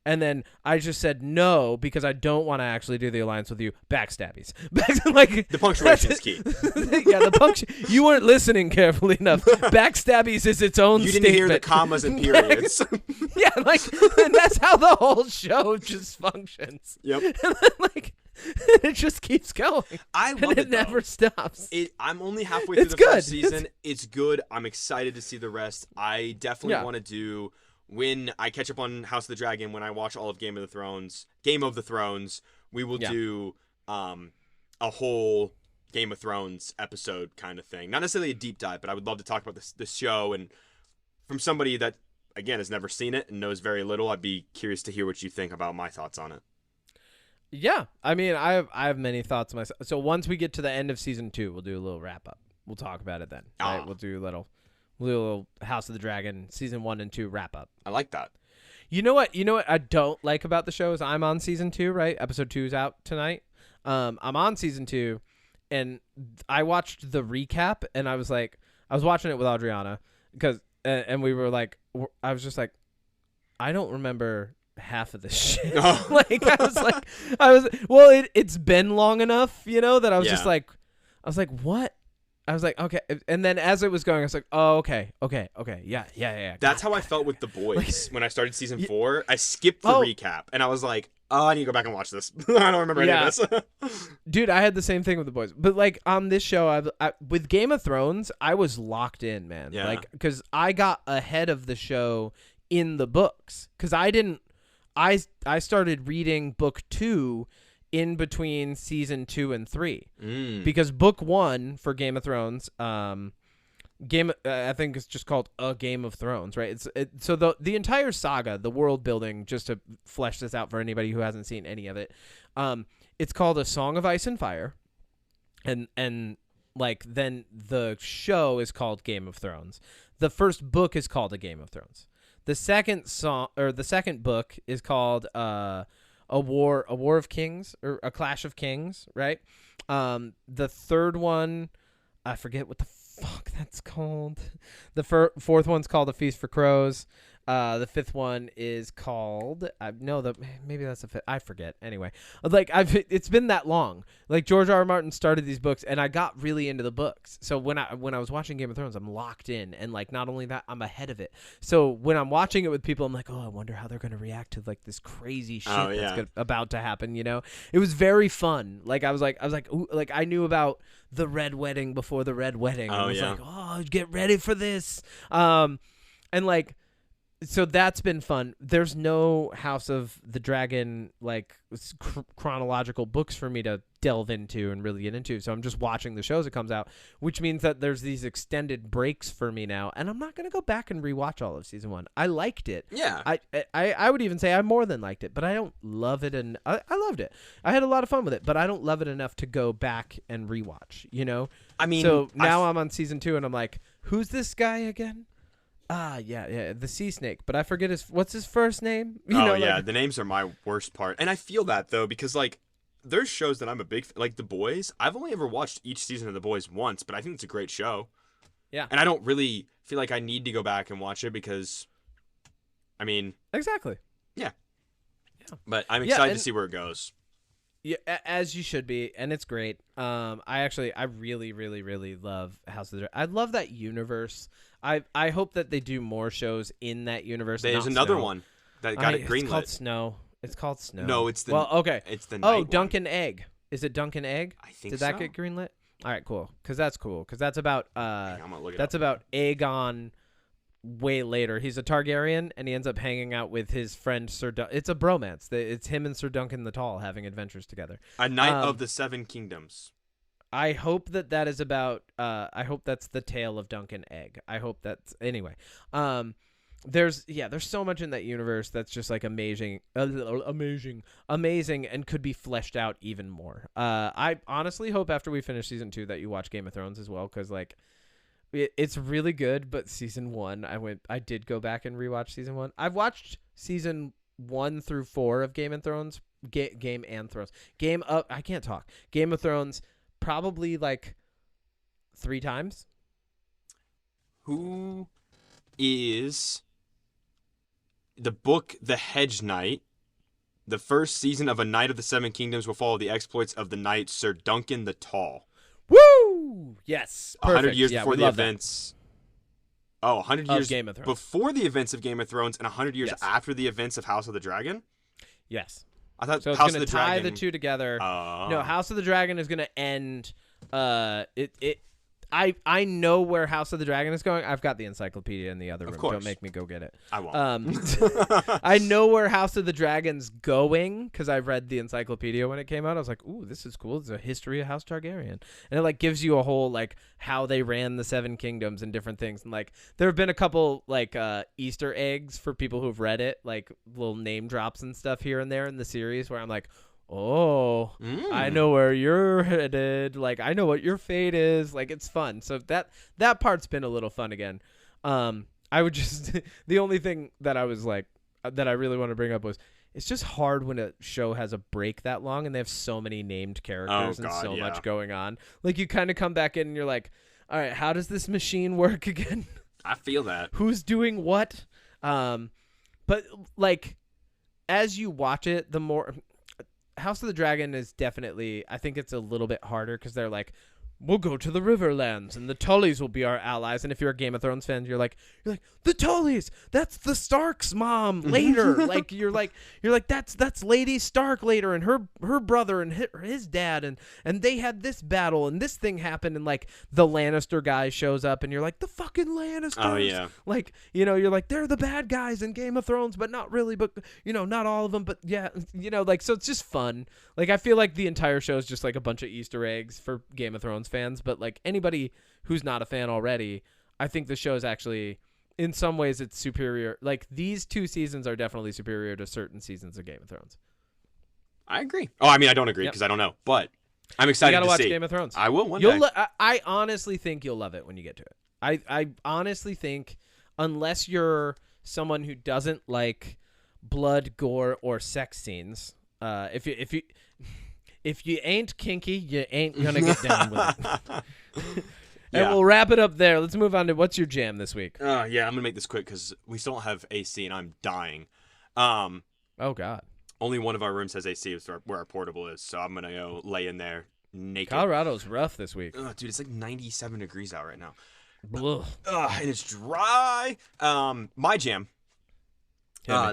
And then I just said no because I don't want to actually do the alliance with you. Backstabbies. Like The punctuation is key. Yeah, you weren't listening carefully enough. Backstabbies is its own You statement. didn't hear the commas and periods. Yeah, like, and that's how the whole show just functions. Yep. And then, like, it just keeps going. I love and it, it never stops. I'm only halfway through It's the good. first season. It's good. I'm excited to see the rest. I definitely want to do, when I catch up on House of the Dragon, when I watch all of Game of the Thrones, we will do a whole Game of Thrones episode kind of thing. Not necessarily a deep dive, but I would love to talk about this show. And from somebody that, again, has never seen it and knows very little, I'd be curious to hear what you think about my thoughts on it. Yeah, I mean, I have many thoughts myself. So once we get to the end of season 2, we'll do a little wrap up. We'll talk about it then. Right? We'll do a little House of the Dragon season 1 and 2 wrap up. I like that. You know what I don't like about the show is I'm on season 2, right? Episode 2 is out tonight. I'm on season 2, and I watched the recap, and I was watching it with Adriana because, and we were like, I was just like, I don't remember half of this shit. Oh. Like it's been long enough, you know, that I was just like, what? I was like, okay. And then as it was going, I was like, oh, okay. Yeah. That's how I felt with The Boys when I started season 4. I skipped the recap, and I was like, oh, I need to go back and watch this. I don't remember any of this. Dude, I had the same thing with The Boys. But, like, on this show, with Game of Thrones, I was locked in, man. Yeah. Like, because I got ahead of the show in the books. Because I started reading book 2 in between season 2 and 3 because book 1 for Game of Thrones, I think it's just called A Game of Thrones, right? So the entire saga, the world building, just to flesh this out for anybody who hasn't seen any of it, it's called A Song of Ice and Fire, and like then the show is called Game of Thrones. The first book is called A Game of Thrones. The second book is called A War of Kings, or A Clash of Kings, right? The third one, I forget what the fuck that's called. The fourth one's called A Feast for Crows. The fifth one is called maybe that's the fifth. I forget. Anyway, like it's been that long. Like George R. R. Martin started these books, and I got really into the books. So when I was watching Game of Thrones, I'm locked in, and like not only that, I'm ahead of it. So when I'm watching it with people, I'm like, oh, I wonder how they're gonna react to like this crazy shit that's about to happen. You know, it was very fun. Like I was like, ooh, like I knew about the Red Wedding before the Red Wedding. I was like, oh, get ready for this. And like. So that's been fun. There's no House of the Dragon like chronological books for me to delve into and really get into. So I'm just watching the show as it comes out, which means that there's these extended breaks for me now, and I'm not gonna go back and rewatch all of season 1. I liked it. Yeah. I would even say I more than liked it, but I don't love it, and I loved it. I had a lot of fun with it, but I don't love it enough to go back and rewatch. You know. I mean, so now I'm on season 2, and I'm like, who's this guy again? Yeah, the sea snake, but I forget what's his first name? The names are my worst part. And I feel that, though, because, like, there's shows that I'm a big like The Boys. I've only ever watched each season of The Boys once, but I think it's a great show. Yeah. And I don't really feel like I need to go back and watch it because, I mean... Exactly. Yeah. But I'm excited to see where it goes. Yeah, as you should be, and it's great. I really, really, really love House of the Dragon. I love that universe. I hope that they do more shows in that universe. There's another one that got it greenlit. It's called Snow. It's called Snow. No, it's the... Well, okay. It's the night Duncan Egg. Is it Duncan Egg? I think Did that get greenlit? All right, cool. Because that's cool. Because that's about I'm gonna look it that's up. about Aegon. Way later, he's a Targaryen, and he ends up hanging out with his friend Sir. It's a bromance. It's him and Sir Duncan the Tall having adventures together. A Knight of the Seven Kingdoms. I hope that is about. I hope that's the tale of Duncan Egg. I hope that's anyway. There's so much in that universe that's just like amazing, and could be fleshed out even more. I honestly hope after we finish season 2 that you watch Game of Thrones as well, because like. It's really good, but season 1, I did go back and rewatch season 1. I've watched season 1 through 4 of Game of Thrones. Game of Thrones probably like 3 times. Who is the book The Hedge Knight? The first season of A Knight of the Seven Kingdoms will follow the exploits of the knight Sir Duncan the Tall. Woo! Yes. Perfect. 100 years before the events. That. Oh, 100 years Game of Thrones. before the events of Game of Thrones and 100 years Yes. after the events of House of the Dragon? Yes. I thought So it's House going of to the tie Dragon... the two together. Oh. No, House of the Dragon is going to end. I know where House of the Dragon is going. I've got the encyclopedia in the other room. course. Don't make me go get it. I won't. I know where House of the Dragon's going because I read the encyclopedia when it came out. I was like, ooh, this is cool. It's a history of House Targaryen. And it like gives you a whole like how they ran the Seven Kingdoms and different things. And like there have been a couple like Easter eggs for people who've read it, like little name drops and stuff here and there in the series where I'm like, oh, I know where you're headed. Like, I know what your fate is. Like, it's fun. So that part's been a little fun again. I would just the only thing that I was like that I really want to bring up was it's just hard when a show has a break that long and they have so many named characters and so much going on. Like, you kind of come back in and you're like, all right, how does this machine work again? I feel that. Who's doing what? But like, as you watch it, the more. House of the Dragon is definitely, I think it's a little bit harder because they're like, we'll go to the Riverlands and the Tullys will be our allies. And if you're a Game of Thrones fan, you're like the Tullys, that's the Stark's mom later. like you're like that's Lady Stark later and her brother and his dad and they had this battle and this thing happened and like the Lannister guy shows up and you're like the fucking Lannisters. Oh yeah. Like, you know, you're like they're the bad guys in Game of Thrones, but not really, but you know, not all of them, but yeah, you know, like so it's just fun. Like I feel like the entire show is just like a bunch of Easter eggs for Game of Thrones fans, but like anybody who's not a fan already, I think the show is actually in some ways it's superior. Like these 2 seasons are definitely superior to certain seasons of Game of Thrones. I agree. Oh, I mean, I don't agree because I don't know, but I'm excited you gotta to watch see. Game of Thrones. I will one day. I honestly think you'll love it when you get to it. I honestly think unless you're someone who doesn't like blood, gore, or sex scenes, if you ain't kinky, you ain't gonna get down with it. And we'll wrap it up there. Let's move on to what's your jam this week? Yeah, I'm gonna make this quick because we still don't have AC and I'm dying. Oh God. Only one of our rooms has AC, where our portable is, so I'm gonna go lay in there naked. Colorado's rough this week. Dude, it's like 97 degrees out right now. Ugh. And it's dry. My jam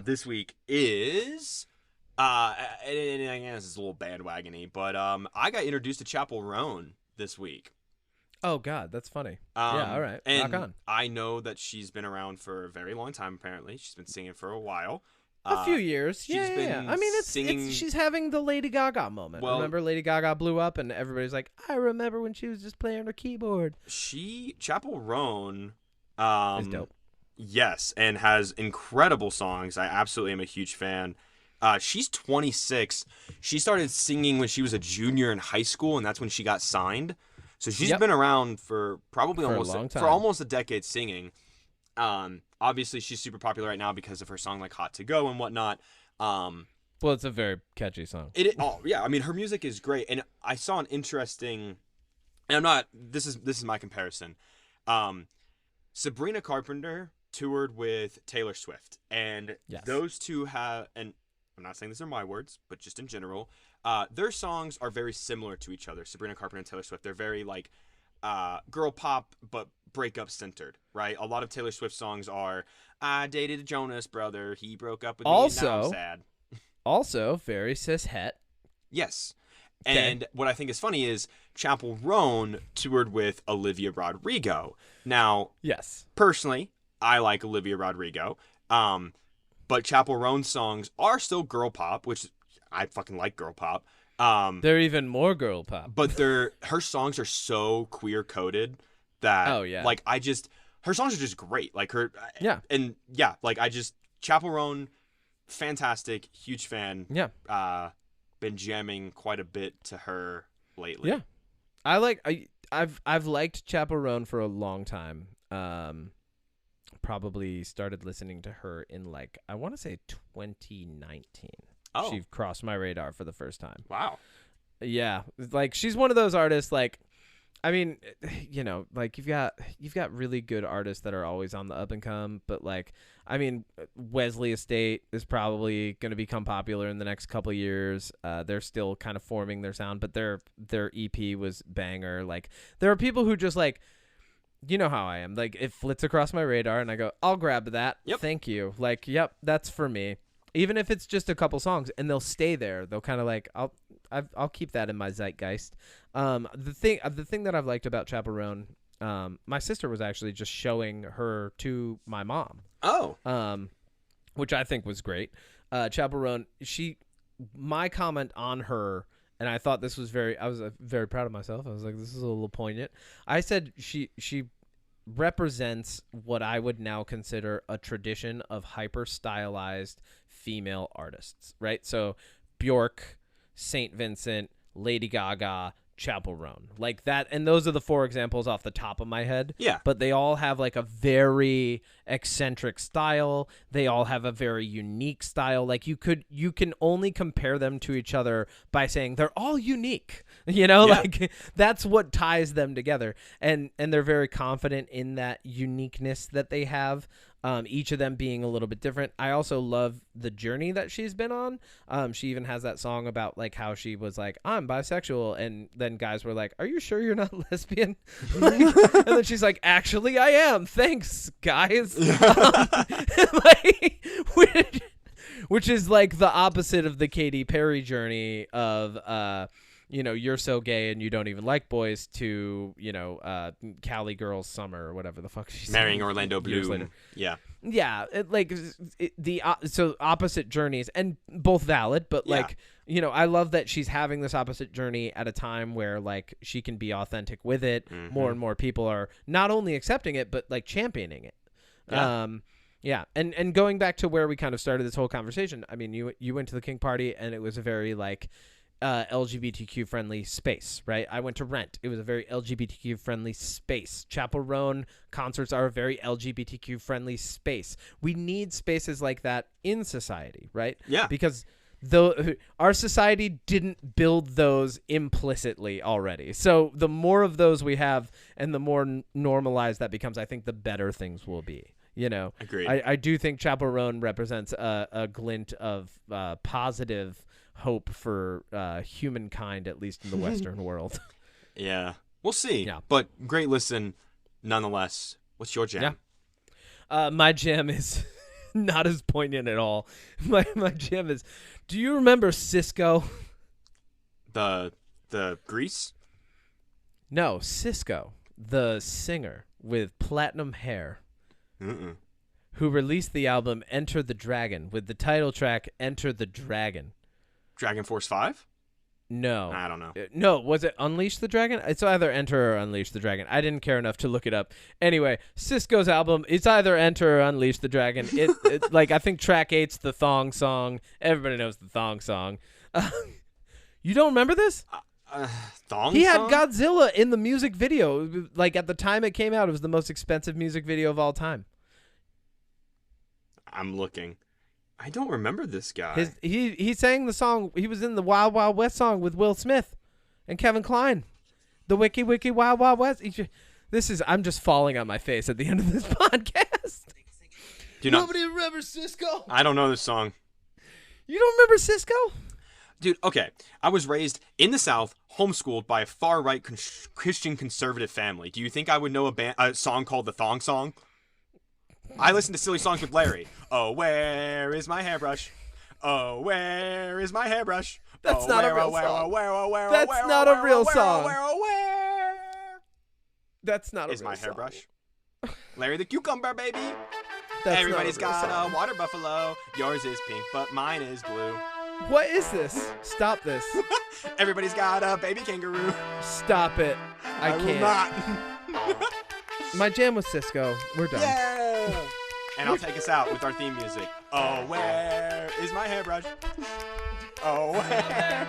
this week is and I guess it's a little bandwagony, but I got introduced to Chapel Roan this week. Oh God, that's funny. Yeah, all right. And Rock on. I know that she's been around for a very long time. Apparently, she's been singing for a while. A few years. she's Yeah. been I mean, singing- she's having the Lady Gaga moment. Well- Remember, Lady Gaga blew up, and everybody's like, "I remember when she was just playing her keyboard." Chapel Roan, Is dope. yes, and has incredible songs. I absolutely am a huge fan. She's 26. She started singing when she was a junior in high school, and that's when she got signed. So she's been around for probably For a long time. almost a decade singing. Obviously she's super popular right now because of her song like Hot to Go and whatnot. Well, it's a very catchy song. I mean, her music is great, and I saw an interesting, and I'm not. This is my comparison. Sabrina Carpenter toured with Taylor Swift, and those two have, and I'm not saying these are my words, but just in general, their songs are very similar to each other. Sabrina Carpenter and Taylor Swift, they're very like girl pop, but breakup centered, right? A lot of Taylor Swift songs are, I dated a Jonas brother, he broke up with me, and now I'm sad. Also, very cis het. Yes. And what I think is funny is Chappell Roan toured with Olivia Rodrigo. Now, Yes. personally, I like Olivia Rodrigo. But Chappell Roan's songs are still girl pop, which I fucking like girl pop. They're even more girl pop. But her songs are so queer coded that like her songs are just great. Like Chappell Roan, fantastic, huge fan. Yeah. Been jamming quite a bit to her lately. Yeah. I've liked Chappell Roan for a long time. Probably started listening to her in like I want to say 2019. Oh. She crossed my radar for the first time. Wow. Yeah, like she's one of those artists. Like, I mean, you know, like you've got really good artists that are always on the up and come. But like, I mean, Wesley Estate is probably going to become popular in the next couple of years. They're still kind of forming their sound, but their EP was banger. Like, there are people who just like, you know how I am. Like, it flits across my radar, and I go, I'll grab that. Yep. Thank you. Like, yep, that's for me. Even if it's just a couple songs, and they'll stay there. They'll kind of like, I'll keep that in my zeitgeist. The thing that I've liked about Chappell Roan, my sister was actually just showing her to my mom. Oh. Which I think was great. Chappell Roan, my comment on her, and I thought this was I was very proud of myself. I was like, this is a little poignant. I said she represents what I would now consider a tradition of hyper stylized female artists, right? So Bjork, Saint Vincent, Lady Gaga, Chappell Roan, like that, and those are the four examples off the top of my head. Yeah. But they all have like a very eccentric style. They all have a very unique style. Like you can only compare them to each other by saying they're all unique. You know, Yeah. like that's what ties them together. And they're very confident in that uniqueness that they have. Each of them being a little bit different. I also love the journey that she's been on. She even has that song about like how she was like, I'm bisexual, and then guys were like, are you sure you're not lesbian? Like, and then she's like, actually I am, thanks guys. Like, which is like the opposite of the Katy Perry journey of you know, you're so gay and you don't even like boys, to, you know, Cali Girls Summer or whatever the fuck she's Marrying Orlando Bloom. Yeah. Yeah, so opposite journeys, and both valid, but Yeah. like, you know, I love that she's having this opposite journey at a time where like she can be authentic with it. Mm-hmm. More and more people are not only accepting it, but like championing it. Yeah. Yeah, and going back to where we kind of started this whole conversation, I mean, you went to the kink party and it was a very like LGBTQ friendly space, right? I went to Rent. It was a very LGBTQ friendly space. Chappell Roan concerts are a very LGBTQ friendly space. We need spaces like that in society, right? Yeah. Because our society didn't build those implicitly already. So the more of those we have and the more normalized that becomes, I think the better things will be. You know, Agreed. I do think Chappell Roan represents a glint of positive hope for humankind, at least in the Western world. Yeah. We'll see. Yeah. But great listen nonetheless. What's your jam? Yeah. My jam is not as poignant at all. My jam is, do you remember Cisco? The Grease? No, Cisco, the singer with platinum hair. Mm-mm. Who released the album Enter the Dragon with the title track Enter the Dragon. Dragon Force 5? No. I don't know. No, was it Unleash the Dragon? It's either Enter or Unleash the Dragon. I didn't care enough to look it up. Anyway, Cisco's album, it's either Enter or Unleash the Dragon. It like, I think track 8's the Thong Song. Everybody knows the Thong Song. You don't remember this? Thong He had Song? Godzilla in the music video. Like, at the time it came out, it was the most expensive music video of all time. I'm looking. I don't remember this guy. He sang the song. He was in the Wild Wild West song with Will Smith and Kevin Kline. The Wiki Wiki Wild Wild West. I'm just falling on my face at the end of this podcast. Nobody remembers Cisco. I don't know this song. You don't remember Cisco? Dude, okay. I was raised in the South, homeschooled by a far-right Christian conservative family. Do you think I would know a song called the Thong Song? I listen to silly songs with Larry. Oh, where is my hairbrush? Oh, where is my hairbrush? That's not a real song. That's not a real song. That's not a real song. Is my hairbrush? Larry the Cucumber, baby. That's Everybody's not a real got song. a water buffalo. Yours is pink, but mine is blue. What is this? Stop this. Everybody's got a baby kangaroo. Stop it. I will can't. not. My jam was Cisco. We're done. Yeah. And I'll take us out with our theme music. Oh, where is my hairbrush? Oh, where